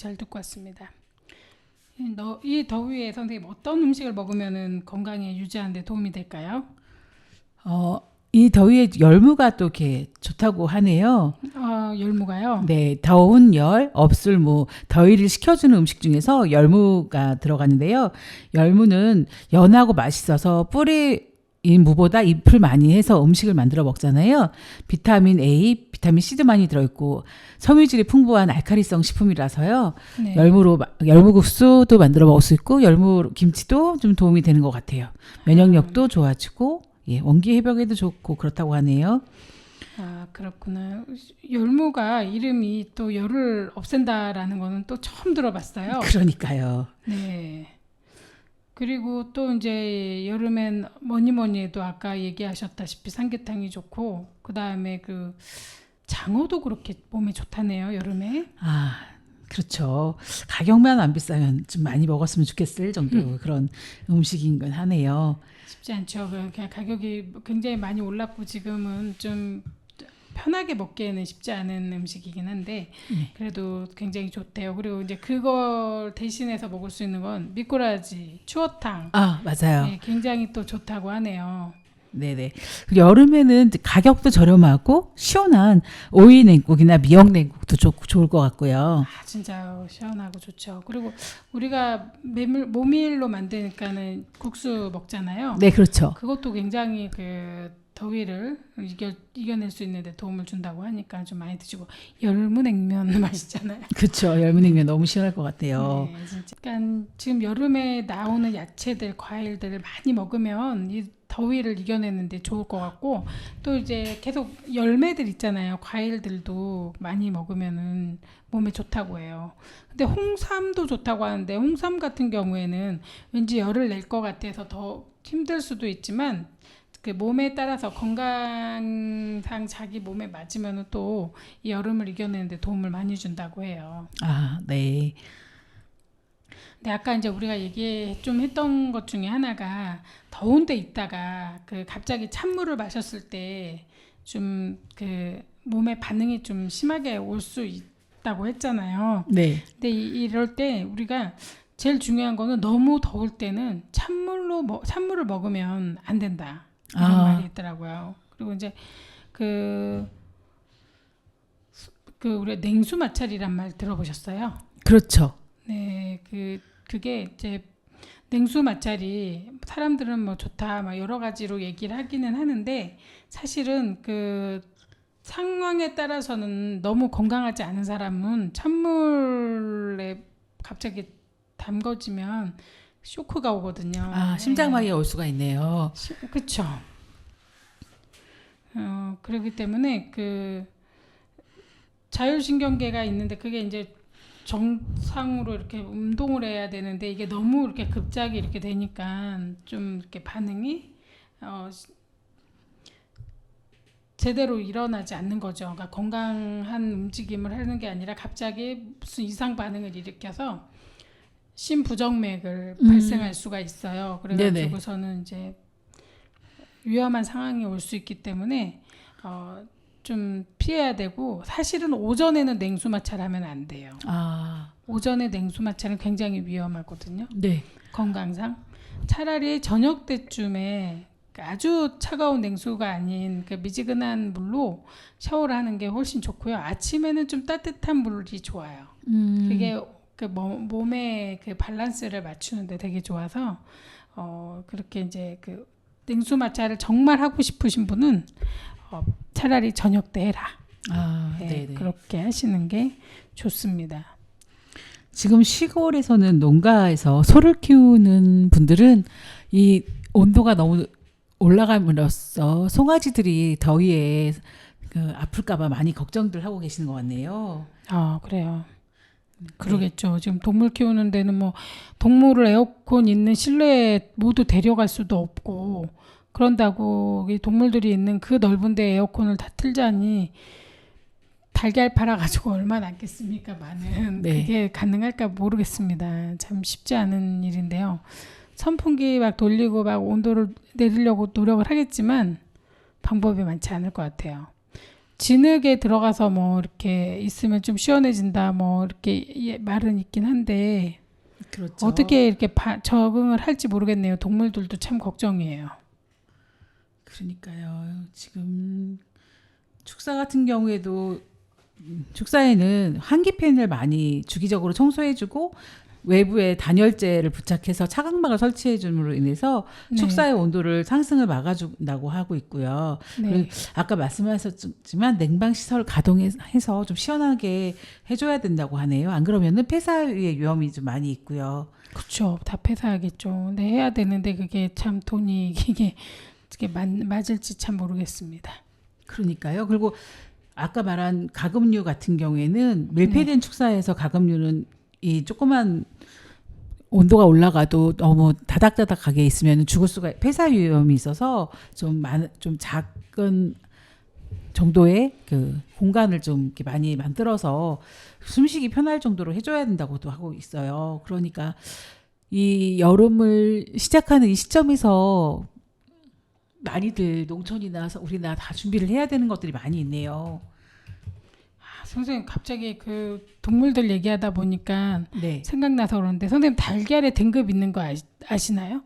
A: 잘 듣고 왔습니다. 이 더위에 선생님 어떤 음식을 먹으면은 건강에 유지하는 데 도움이 될까요?
C: 이 더위에 열무가 또 이렇게 좋다고 하네요.
A: 열무가요?
C: 네, 더운 열, 없술무, 더위를 식혀주는 음식 중에서 열무가 들어가는데요. 열무는 연하고 맛있어서 뿌리인 무보다 잎을 많이 해서 음식을 만들어 먹잖아요. 비타민 A, 비타민 C도 많이 들어있고 섬유질이 풍부한 알칼리성 식품이라서요.
A: 네.
C: 열무국수도 만들어 먹을 수 있고 열무 김치도 좀 도움이 되는 것 같아요. 면역력도 좋아지고 원기 회복에도 좋고 그렇다고 하네요.
A: 그렇구나. 열무가 이름이 또 열을 없앤다라는 거는 또 처음 들어봤어요.
C: 그러니까요.
A: 네. 그리고 또 이제 여름엔 뭐니 해도 아까 얘기하셨다시피 삼계탕이 좋고 그 다음에 그 장어도 그렇게 몸에 좋다네요. 여름에.
C: 그렇죠. 가격만 안 비싸면 좀 많이 먹었으면 좋겠을 정도 그런 음식인 건 하네요.
A: 쉽지 않죠. 그냥 가격이 굉장히 많이 올랐고 지금은 좀 편하게 먹기에는 쉽지 않은 음식이긴 한데 그래도 굉장히 좋대요. 그리고 이제 그걸 대신해서 먹을 수 있는 건 미꾸라지, 추어탕.
C: 맞아요.
A: 네, 굉장히 또 좋다고 하네요.
C: 네네. 그리고 여름에는 가격도 저렴하고 시원한 오이 냉국이나 미역 냉국도 좋을 것 같고요.
A: 진짜 시원하고 좋죠. 그리고 우리가 모밀로 만드니까는 국수 먹잖아요.
C: 네, 그렇죠.
A: 그것도 굉장히 그 더위를 이겨낼 수 있는 데 도움을 준다고 하니까 좀 많이 드시고 열무냉면 맛있잖아요.
C: 그렇죠. 열무냉면 너무 시원할 것 같아요.
A: 네, 진짜. 그러니까 지금 여름에 나오는 야채들, 과일들을 많이 먹으면 이 더위를 이겨내는데 좋을 것 같고 또 이제 계속 열매들 있잖아요. 과일들도 많이 먹으면은 몸에 좋다고 해요. 근데 홍삼도 좋다고 하는데 홍삼 같은 경우에는 왠지 열을 낼 것 같아서 더 힘들 수도 있지만 그 몸에 따라서 건강상 자기 몸에 맞으면 또 이 여름을 이겨내는데 도움을 많이 준다고 해요.
C: 네.
A: 근데 아까 이제 우리가 좀 했던 것 중에 하나가 더운데 있다가 그 갑자기 찬물을 마셨을 때 좀 그 몸에 반응이 좀 심하게 올 수 있다고 했잖아요.
C: 네.
A: 근데 이럴 때 우리가 제일 중요한 거는 너무 더울 때는 찬물을 먹으면 안 된다. 이런 말이 있더라고요. 그리고 이제 그 우리 냉수 마찰이란 말 들어보셨어요?
C: 그렇죠.
A: 네, 그게 이제 냉수 마찰이 사람들은 뭐 좋다, 막 여러 가지로 얘기를 하기는 하는데 사실은 그 상황에 따라서는 너무 건강하지 않은 사람은 찬물에 갑자기 담궈지면 쇼크가 오거든요.
C: 심장마비가 올 수가 있네요.
A: 그렇죠. 그렇기 때문에 그 자율신경계가 있는데 그게 이제 정상으로 이렇게 운동을 해야 되는데 이게 너무 이렇게 급작이 이렇게 되니까 좀 이렇게 반응이 제대로 일어나지 않는 거죠. 그러니까 건강한 움직임을 하는 게 아니라 갑자기 무슨 이상 반응을 일으켜서 심부정맥을 발생할 수가 있어요. 그래가지고서는 이제 위험한 상황이 올 수 있기 때문에 좀 피해야 되고 사실은 오전에는 냉수 마찰하면 안 돼요. 오전에 냉수 마찰은 굉장히 위험하거든요.
C: 네.
A: 건강상 차라리 저녁 때쯤에 아주 차가운 냉수가 아닌 그 미지근한 물로 샤워를 하는 게 훨씬 좋고요. 아침에는 좀 따뜻한 물이 좋아요. 그게 그 몸의 그 밸런스를 맞추는데 되게 좋아서 그렇게 이제 그 냉수 마찰을 정말 하고 싶으신 분은 차라리 저녁 때 해라. 네, 그렇게 하시는 게 좋습니다.
C: 지금 시골에서는 농가에서 소를 키우는 분들은 이 온도가 너무 올라감으로써 송아지들이 더위에 아플까봐 많이 걱정들 하고 계시는 것 같네요.
A: 그래요. 그러겠죠. 지금 동물 키우는 데는 뭐 동물을 에어컨 있는 실내에 모두 데려갈 수도 없고 그런다고 이 동물들이 있는 그 넓은 데 에어컨을 다 틀자니 달걀 팔아가지고 얼마 남겠습니까? 많은. 그게 가능할까 모르겠습니다. 참 쉽지 않은 일인데요. 선풍기 막 돌리고 막 온도를 내리려고 노력을 하겠지만 방법이 많지 않을 것 같아요. 진흙에 들어가서 뭐 이렇게 있으면 좀 시원해진다 뭐 이렇게 말은 있긴 한데
C: 그렇죠.
A: 어떻게 이렇게 적응을 할지 모르겠네요. 동물들도 참 걱정이에요.
C: 그러니까요. 지금 축사 같은 경우에도 축사에는 환기팬을 많이 주기적으로 청소해주고 외부에 단열재를 부착해서 차광막을 설치해줌으로 인해서
A: 네.
C: 축사의 온도를 상승을 막아준다고 하고 있고요.
A: 네.
C: 그리고 아까 말씀하셨지만 냉방 시설 가동해서 좀 시원하게 해줘야 된다고 하네요. 안 그러면은 폐사의 위험이 좀 많이 있고요.
A: 그렇죠. 다 폐사하겠죠. 근데 해야 되는데 그게 참 돈이 이게 맞을지 참 모르겠습니다.
C: 그러니까요. 그리고 아까 말한 가금류 같은 경우에는 밀폐된 축사에서 가금류는 이 조그만 온도가 올라가도 너무 다닥다닥하게 있으면 죽을 수가 폐사 위험이 있어서 좀 작은 정도의 그 공간을 좀 이렇게 많이 만들어서 숨쉬기 편할 정도로 해줘야 된다고도 하고 있어요. 그러니까 이 여름을 시작하는 이 시점에서 많이들 농촌이나 우리나 다 준비를 해야 되는 것들이 많이 있네요.
A: 선생님 갑자기 그 동물들 얘기하다 보니까
C: 네.
A: 생각나서 그러는데 선생님 달걀에 등급 있는 거 아시나요?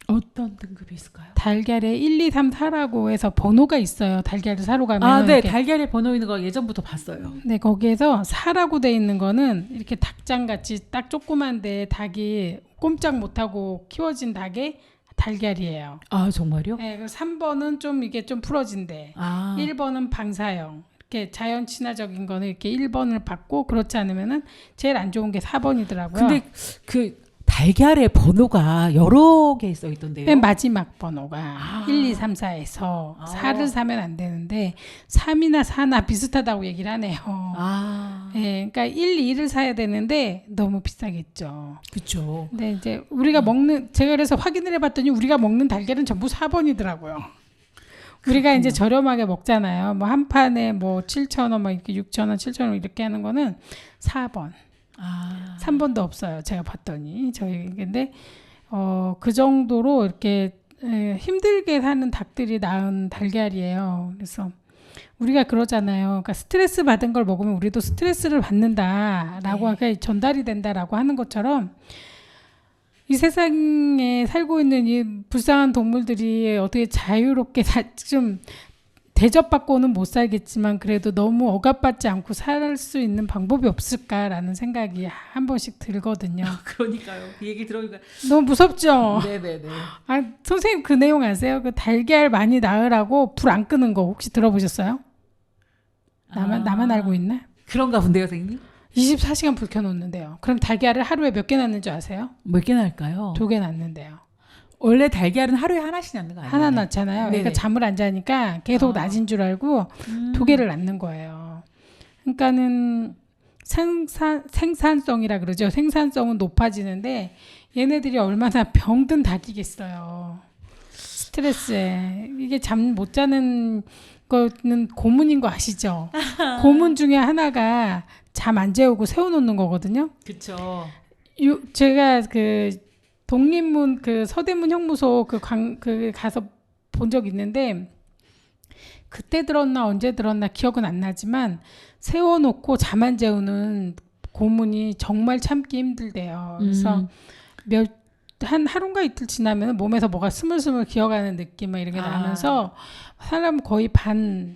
C: 어떤 등급이 있을까요?
A: 달걀에 1, 2, 3, 4라고 해서 번호가 있어요. 달걀을 사러 가면
C: 아, 네.
A: 이렇게.
C: 달걀에 번호 있는 거 예전부터 봤어요.
A: 네, 거기에서 4라고 돼 있는 거는 이렇게 닭장같이 딱 조그만데 닭이 꼼짝 못하고 키워진 닭의 달걀이에요.
C: 아, 정말요?
A: 네, 3번은 좀 이게 좀 풀어진대.
C: 아.
A: 1번은 방사형. 이렇게 자연 친화적인 거는 이렇게 1번을 받고 그렇지 않으면은 제일 안 좋은 게 4번이더라고요.
C: 근데 그 달걀의 번호가 여러 개 써 있던데요.
A: 맨 마지막 번호가 1, 2, 3, 4에서 4를 사면 안 되는데 3이나 4나 비슷하다고 얘기를 하네요.
C: 아.
A: 네, 그러니까 1, 2를 사야 되는데 너무 비싸겠죠.
C: 그렇죠.
A: 근데 이제 우리가 제가 그래서 확인을 해봤더니 우리가 먹는 달걀은 전부 4번이더라고요. 우리가 이제 저렴하게 먹잖아요. 뭐 한 판에 뭐 7,000원, 뭐 이렇게 6,000원, 7,000원 이렇게 하는 거는 4번.
C: 아.
A: 3번도 없어요. 제가 봤더니 저희 근데 그 정도로 이렇게 힘들게 사는 닭들이 낳은 달걀이에요. 그래서 우리가 그러잖아요. 그러니까 스트레스 받은 걸 먹으면 우리도 스트레스를 받는다라고 그러니까 전달이 된다라고 하는 것처럼 이 세상에 살고 있는 이 불쌍한 동물들이 어떻게 자유롭게 좀 대접받고는 못 살겠지만 그래도 너무 억압받지 않고 살 수 있는 방법이 없을까라는 생각이 한 번씩 들거든요.
C: 그러니까요. 그 얘기 들어보니까
A: 너무 무섭죠?
C: 네네네.
A: 아, 선생님 그 내용 아세요? 그 달걀 많이 낳으라고 불 안 끄는 거 혹시 들어보셨어요? 나만 알고 있나?
C: 그런가 본데요, 선생님?
A: 24시간 불 켜놓는데요. 그럼 달걀을 하루에 몇 개 낳는 줄 아세요?
C: 몇 개 날까요?
A: 2개 낳는데요.
C: 원래 달걀은 하루에 하나씩 낳는 거 아니에요?
A: 하나 낳잖아요.
C: 네네.
A: 그러니까 잠을 안 자니까 계속 낮인 줄 알고 2개를 낳는 거예요. 그러니까는 생산성이라 그러죠. 생산성은 높아지는데 얘네들이 얼마나 병든 닭이겠어요. 스트레스에. 이게 잠 못 자는 거는 고문인 거 아시죠? 고문 중에 하나가 잠 안 재우고 세워놓는 거거든요.
C: 그렇죠.
A: 제가 그 독립문 그 서대문 형무소 그 가서 본 적 있는데 그때 들었나 언제 들었나 기억은 안 나지만 세워놓고 잠 안 재우는 고문이 정말 참기 힘들대요. 그래서 한 하루인가 이틀 지나면 몸에서 뭐가 스물스물 기어가는 느낌 막 이렇게 나면서 사람 거의 반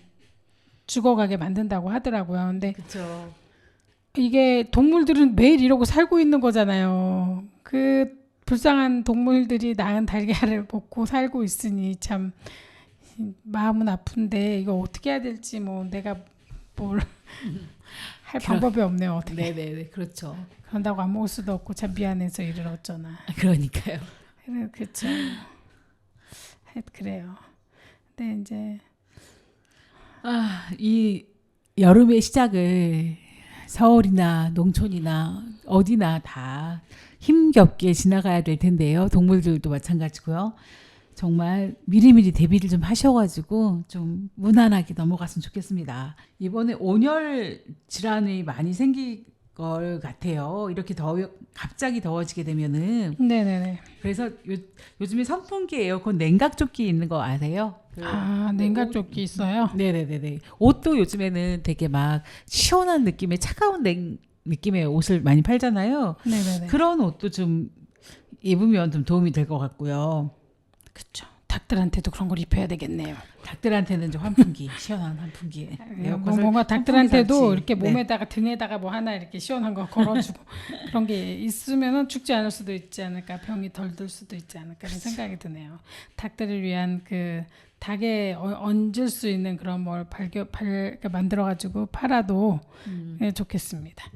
A: 죽어가게 만든다고 하더라고요. 근데
C: 그렇죠.
A: 이게 동물들은 매일 이러고 살고 있는 거잖아요. 그 불쌍한 동물들이 낳은 달걀을 먹고 살고 있으니 참 마음은 아픈데 이거 어떻게 해야 될지 뭐 내가 뭘 할 방법이 없네요. 어떻게.
C: 네네네. 그렇죠.
A: 그런다고 안 먹을 수도 없고 참 미안해서 일을 어쩌나.
C: 그러니까요.
A: 그렇죠. 그래요. 근데 이제
C: 이 여름의 시작을 서울이나 농촌이나 어디나 다 힘겹게 지나가야 될 텐데요. 동물들도 마찬가지고요. 정말 미리미리 대비를 좀 하셔가지고 좀 무난하게 넘어갔으면 좋겠습니다. 이번에 온열 질환이 많이 걸 같아요. 이렇게 갑자기 더워지게 되면은.
A: 네네네.
C: 그래서 요즘에 선풍기, 에어컨, 냉각조끼 있는 거 아세요?
A: 냉각조끼 있어요.
C: 네네네네. 옷도 요즘에는 되게 막 시원한 느낌의 차가운 느낌의 옷을 많이 팔잖아요.
A: 네네네.
C: 그런 옷도 좀 입으면 좀 도움이 될 것 같고요.
A: 그렇죠. 닭들한테도 그런 걸 입혀야 되겠네요.
C: 닭들한테는 좀 환풍기, 시원한 환풍기.
A: 뭔가 닭들한테도
C: 선풍기
A: 이렇게
C: 설치.
A: 몸에다가 등에다가 뭐 하나 이렇게 시원한 거 걸어주고 그런 게 있으면은 죽지 않을 수도 있지 않을까, 병이 덜 들 수도 있지 않을까 그런 생각이 드네요. 닭들을 위한 그 닭에 얹을 수 있는 그런 뭘 만들어가지고 팔아도 좋겠습니다.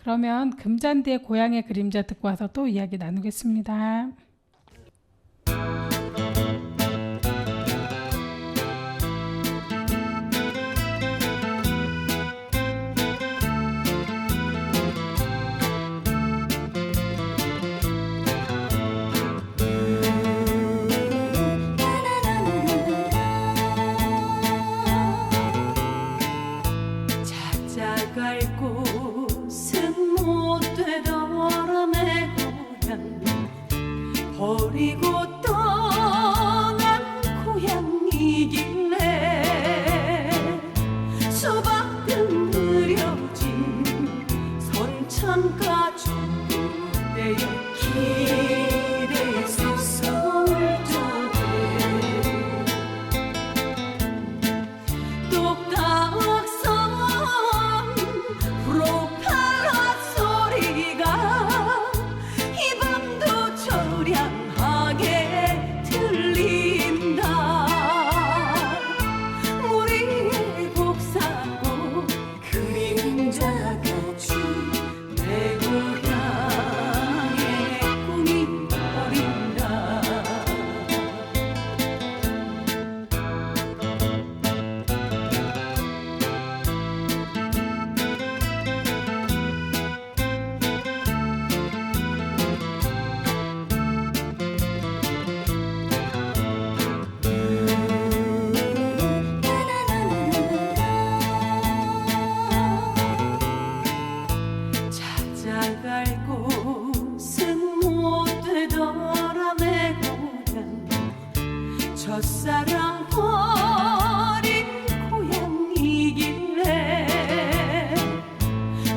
A: 그러면 금잔디의 고향의 그림자 듣고 와서 또 이야기 나누겠습니다.
D: 찾아갈 곳은 못 되더라 내 고향 버리고 떠난 고향이길래 수박등 흐려진 선천가 전부대에 길에서 서울 적에 똑딱선 프로펠러 소리가 이 밤도 처량하게 들린다. 우리의 곡사고 그림자같이 내 고향의 꿈이 어린다. 찾아갈 곳은 못 되더라 내 고향 첫사랑 버린 고향이길래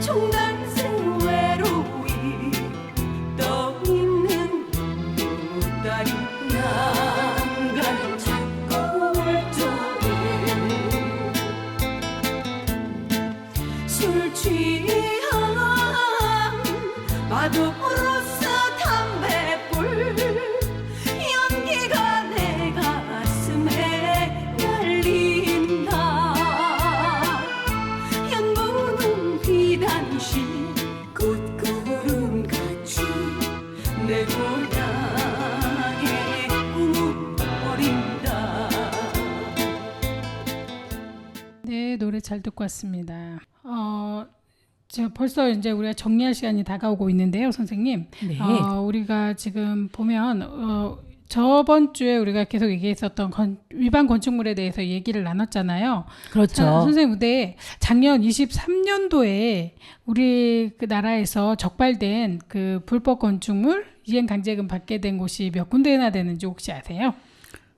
D: 종단새 외로이 떠있는 눈물다리 난간 찾고 올 적에 술 취한 마도로서 담배불 연기가 내 가슴에 날린다. 연분은 비단시 꽃구름같이 내 고향의 꿈을 버린다.
A: 네, 노래 잘 듣고 왔습니다. 저 벌써 이제 우리가 정리할 시간이 다가오고 있는데요, 선생님.
C: 네.
A: 우리가 지금 보면 저번 주에 우리가 계속 얘기했었던 위반 건축물에 대해서 얘기를 나눴잖아요.
C: 그렇죠.
A: 선생님, 근데 작년 23년도에 우리 그 나라에서 적발된 그 불법 건축물 이행 강제금 받게 된 곳이 몇 군데나 되는지 혹시 아세요?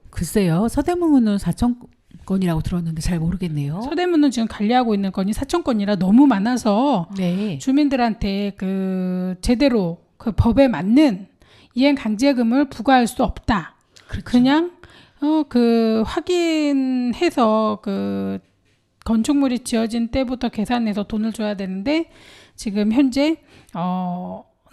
C: 글쎄요. 서대문구는 4,000건이라고 들었는데 잘 모르겠네요.
A: 서대문은 지금 관리하고 있는 건이 4,000건이라 너무 많아서
C: 네.
A: 주민들한테 그 제대로 그 법에 맞는 이행 강제금을 부과할 수 없다.
C: 그렇죠.
A: 그냥 그 확인해서 그 건축물이 지어진 때부터 계산해서 돈을 줘야 되는데 지금 현재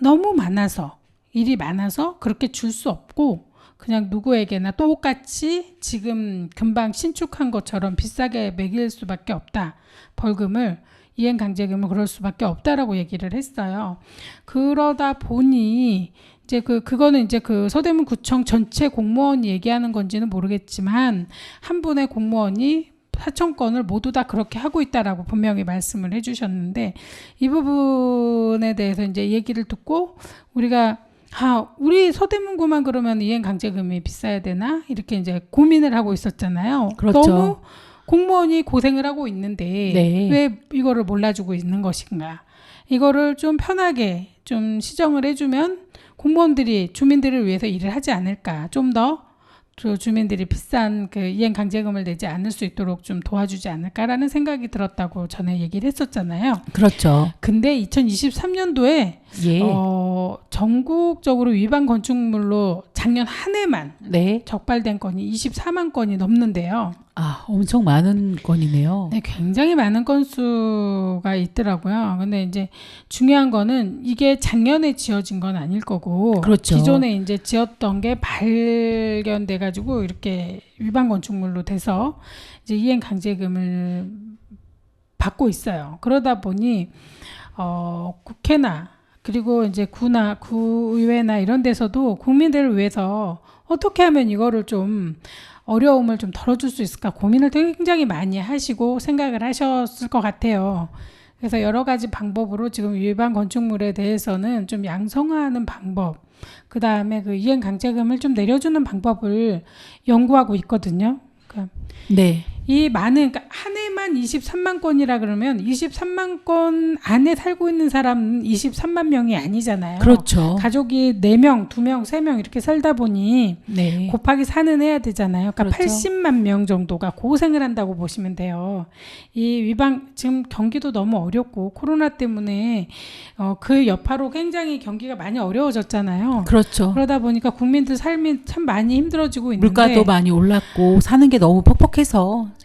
A: 너무 많아서 일이 많아서 그렇게 줄 수 없고 그냥 누구에게나 똑같이 지금 금방 신축한 것처럼 비싸게 매길 수밖에 없다. 벌금을 이행강제금을 그럴 수밖에 없다라고 얘기를 했어요. 그러다 보니 이제 그거는 이제 그 서대문구청 전체 공무원이 얘기하는 건지는 모르겠지만 한 분의 공무원이 4,000건을 모두 다 그렇게 하고 있다라고 분명히 말씀을 해주셨는데 이 부분에 대해서 이제 얘기를 듣고 우리가 우리 서대문구만 그러면 이행강제금이 비싸야 되나? 이렇게 이제 고민을 하고 있었잖아요.
C: 그렇죠.
A: 너무 공무원이 고생을 하고 있는데
C: 네.
A: 왜 이거를 몰라주고 있는 것인가? 이거를 좀 편하게 좀 시정을 해주면 공무원들이 주민들을 위해서 일을 하지 않을까. 좀 더 그 주민들이 비싼 그 이행 강제금을 내지 않을 수 있도록 좀 도와주지 않을까라는 생각이 들었다고 전에 얘기를 했었잖아요.
C: 그렇죠.
A: 근데 2023년도에
C: 예.
A: 전국적으로 위반 건축물로 작년 한 해만
C: 네.
A: 적발된 건이 24만 건이 넘는데요.
C: 아, 엄청 많은 건이네요.
A: 네, 굉장히 많은 건수가 있더라고요. 근데 이제 중요한 거는 이게 작년에 지어진 건 아닐 거고,
C: 그렇죠.
A: 기존에 이제 지었던 게 발견돼 가지고 이렇게 위반 건축물로 돼서 이제 이행 강제금을 받고 있어요. 그러다 보니 국회나 그리고 이제 구나 구의회나 이런 데서도 국민들을 위해서 어떻게 하면 이거를 좀 어려움을 좀 덜어줄 수 있을까 고민을 굉장히 많이 하시고 생각을 하셨을 것 같아요. 그래서 여러 가지 방법으로 지금 위반 건축물에 대해서는 좀 양성화하는 방법, 그 다음에 그 이행 강제금을 좀 내려주는 방법을 연구하고 있거든요. 그러니까
C: 네.
A: 이 많은, 그러니까 한 해만 23만 건이라 그러면 23만 건 안에 살고 있는 사람은 23만 명이 아니잖아요.
C: 그렇죠.
A: 가족이 4명, 2명, 3명 이렇게 살다 보니
C: 네.
A: 곱하기 4는 해야 되잖아요. 그러니까
C: 그렇죠.
A: 80만 명 정도가 고생을 한다고 보시면 돼요. 이 위반, 지금 경기도 너무 어렵고 코로나 때문에 그 여파로 굉장히 경기가 많이 어려워졌잖아요.
C: 그렇죠.
A: 그러다 보니까 국민들 삶이 참 많이 힘들어지고 있는데
C: 물가도 많이 올랐고 사는 게 너무 퍽퍽해서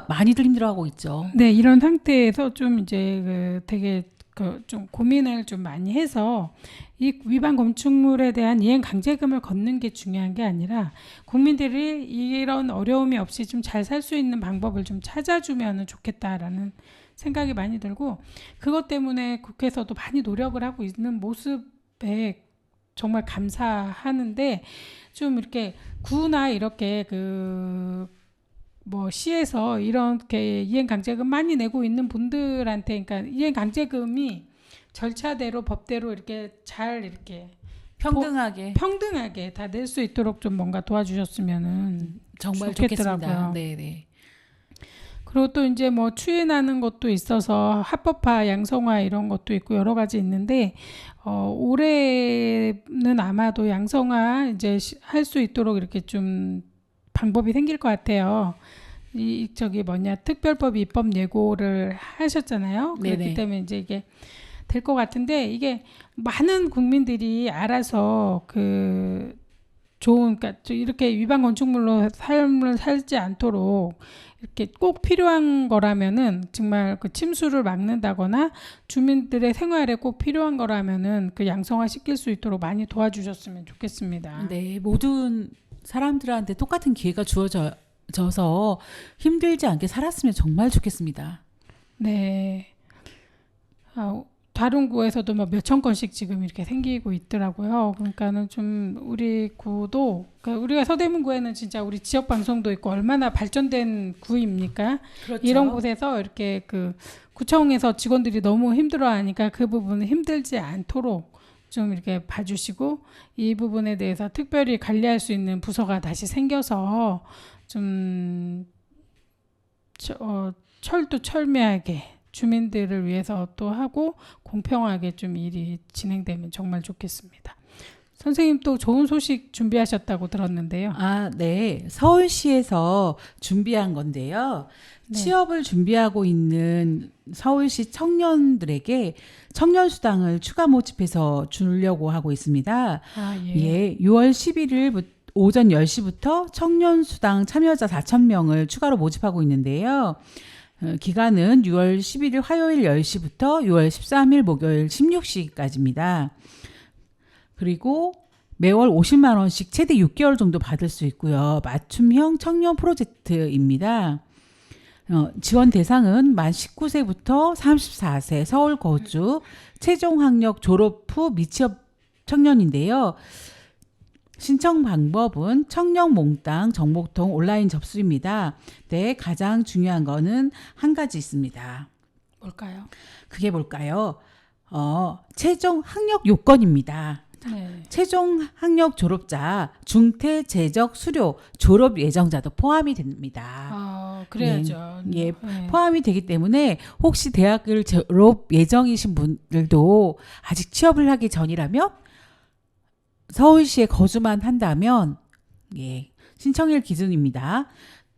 C: 많이들 힘들어하고 있죠.
A: 네, 이런 상태에서 좀 이제 되게 좀 고민을 좀 많이 해서 이 위반 건축물에 대한 이행 강제금을 걷는 게 중요한 게 아니라 국민들이 이런 어려움이 없이 좀 잘 살 수 있는 방법을 좀 찾아주면 좋겠다라는 생각이 많이 들고, 그것 때문에 국회에서도 많이 노력을 하고 있는 모습에 정말 감사하는데, 좀 이렇게 구나 이렇게 시에서 이렇게 이행 강제금 많이 내고 있는 분들한테, 그러니까 이행 강제금이 절차대로 법대로 이렇게 잘 이렇게 평등하게 다 낼 수 있도록 좀 뭔가 도와주셨으면은
C: 정말
A: 좋겠더라고요.
C: 좋겠습니다. 네.
A: 그리고 또 이제 뭐 추인하는 것도 있어서 합법화, 양성화 이런 것도 있고 여러 가지 있는데 올해는 아마도 양성화 이제 할 수 있도록 이렇게 좀 방법이 생길 것 같아요. 특별법 입법 예고를 하셨잖아요. 그렇기
C: 네네.
A: 때문에 이제 이게 될 것 같은데, 이게 많은 국민들이 알아서 그러니까 이렇게 위반 건축물로 삶을 살지 않도록 이렇게 꼭 필요한 거라면은, 정말 그 침수를 막는다거나 주민들의 생활에 꼭 필요한 거라면은 그 양성화 시킬 수 있도록 많이 도와주셨으면 좋겠습니다.
C: 네, 모든 사람들한테 똑같은 기회가 주어져서 힘들지 않게 살았으면 정말 좋겠습니다.
A: 네. 다른 구에서도 뭐 몇천 건씩 지금 이렇게 생기고 있더라고요. 그러니까는 좀 우리 구도, 그러니까 우리가 서대문구에는 진짜 우리 지역 방송도 있고 얼마나 발전된 구입니까?
C: 그렇죠.
A: 이런 곳에서 이렇게 구청에서 직원들이 너무 힘들어하니까 그 부분을 힘들지 않도록 좀 이렇게 봐주시고, 이 부분에 대해서 특별히 관리할 수 있는 부서가 다시 생겨서 좀 철두철미하게 주민들을 위해서 또 하고 공평하게 좀 일이 진행되면 정말 좋겠습니다. 선생님 또 좋은 소식 준비하셨다고 들었는데요.
C: 아, 네. 서울시에서 준비한 건데요.
A: 네.
C: 취업을 준비하고 있는 서울시 청년들에게 청년수당을 추가 모집해서 주려고 하고 있습니다. 예, 6월 11일 오전 10시부터 청년수당 참여자 4,000명을 추가로 모집하고 있는데요. 기간은 6월 11일 화요일 10시부터 6월 13일 목요일 16시까지입니다. 그리고 매월 50만 원씩 최대 6개월 정도 받을 수 있고요. 맞춤형 청년 프로젝트입니다. 지원 대상은 만 19세부터 34세 서울 거주 최종 학력 졸업 후 미취업 청년인데요. 신청 방법은 청년 몽땅 정보통 온라인 접수입니다. 네, 가장 중요한 거는 한 가지 있습니다.
A: 뭘까요?
C: 그게 뭘까요? 최종 학력 요건입니다.
A: 네.
C: 최종 학력 졸업자, 중퇴, 재적, 수료, 졸업 예정자도 포함이 됩니다.
A: 그래야죠.
C: 예,
A: 네.
C: 포함이 되기 때문에 혹시 대학을 졸업 예정이신 분들도 아직 취업을 하기 전이라면 서울시에 거주만 한다면 예, 신청일 기준입니다.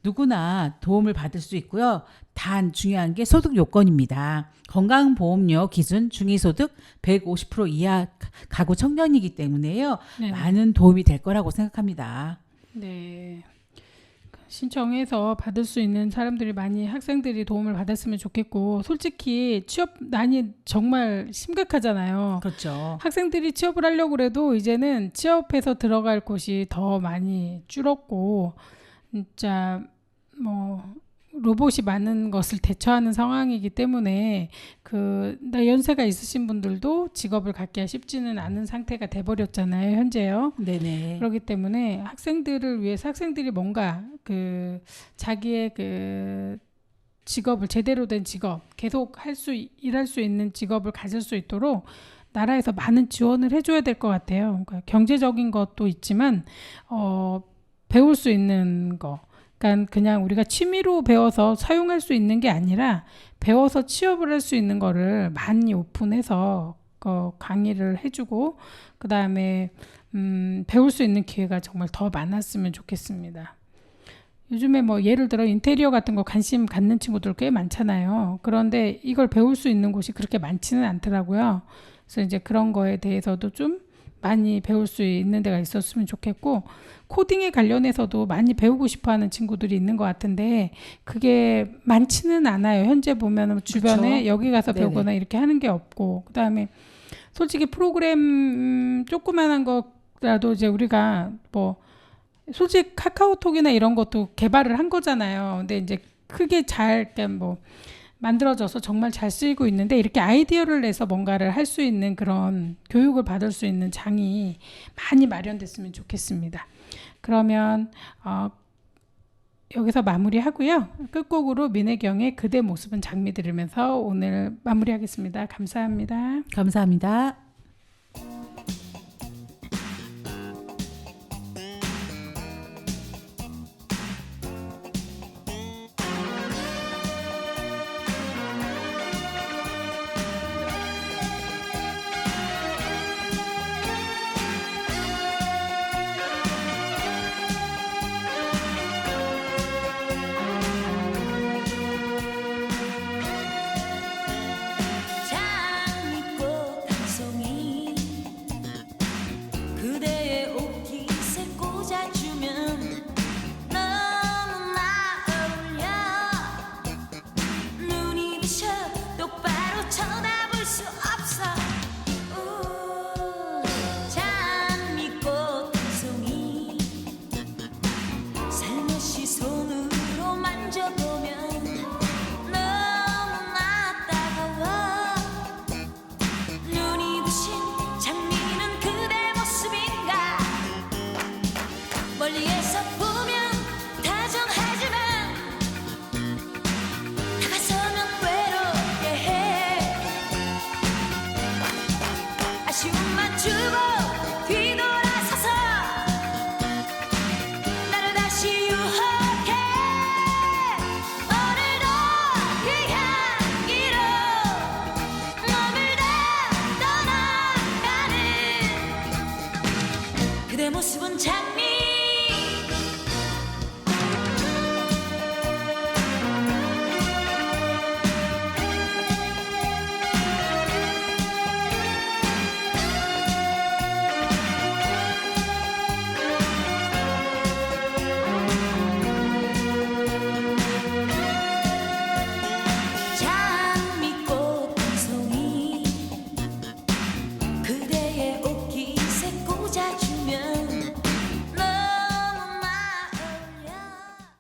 C: 누구나 도움을 받을 수 있고요. 단 중요한 게 소득 요건입니다. 건강보험료 기준 중위소득 150% 이하 가구 청년이기 때문에요.
A: 네.
C: 많은 도움이 될 거라고 생각합니다.
A: 네. 신청해서 받을 수 있는 사람들이 많이 학생들이 도움을 받았으면 좋겠고 솔직히 취업난이 정말 심각하잖아요.
C: 그렇죠.
A: 학생들이 취업을 하려고 해도 이제는 취업해서 들어갈 곳이 더 많이 줄었고 진짜 뭐 로봇이 많은 것을 대처하는 상황이기 때문에 나 연세가 있으신 분들도 직업을 갖기가 쉽지는 않은 상태가 돼버렸잖아요, 현재요.
C: 네네.
A: 그렇기 때문에 학생들을 위해서 학생들이 뭔가 자기의 직업을 제대로 된 직업 계속 일할 수 있는 직업을 가질 수 있도록 나라에서 많은 지원을 해줘야 될 것 같아요. 그러니까 경제적인 것도 있지만 배울 수 있는 거. 그러니까 그냥 우리가 취미로 배워서 사용할 수 있는 게 아니라 배워서 취업을 할 수 있는 거를 많이 오픈해서 강의를 해주고 그 다음에 배울 수 있는 기회가 정말 더 많았으면 좋겠습니다. 요즘에 뭐 예를 들어 인테리어 같은 거 관심 갖는 친구들 꽤 많잖아요. 그런데 이걸 배울 수 있는 곳이 그렇게 많지는 않더라고요. 그래서 이제 그런 거에 대해서도 좀 많이 배울 수 있는 데가 있었으면 좋겠고 코딩에 관련해서도 많이 배우고 싶어하는 친구들이 있는 것 같은데 그게 많지는 않아요. 현재 보면 주변에
C: 그쵸?
A: 여기 가서
C: 네네.
A: 배우거나 이렇게 하는 게 없고 그다음에 솔직히 프로그램 조그만한 거라도 이제 우리가 뭐 솔직히 카카오톡이나 이런 것도 개발을 한 거잖아요. 근데 이제 크게 잘 뭐 만들어져서 정말 잘 쓰이고 있는데 이렇게 아이디어를 내서 뭔가를 할 수 있는 그런 교육을 받을 수 있는 장이 많이 마련됐으면 좋겠습니다. 그러면 여기서 마무리하고요. 끝곡으로 민혜경의 그대 모습은 장미 들으면서 오늘 마무리하겠습니다. 감사합니다.
C: 감사합니다.
E: 장미꽃 한 송이 그대의 옷깃에 꽂아주면 너무나 어울려 눈이 부셔 똑바로 쳐다볼 수 없어 장미꽃 한 송이 살며시 손으로 만져보면 눈이 부신 장미는 그대 모습인가 멀리에서 보면 다정하지만 다가서면 외롭게 해 아쉬움만 주고 뒤돌아서서 나를 다시 유혹해 오늘도 그 향기로 머물다 떠나가는 그대 모습은 참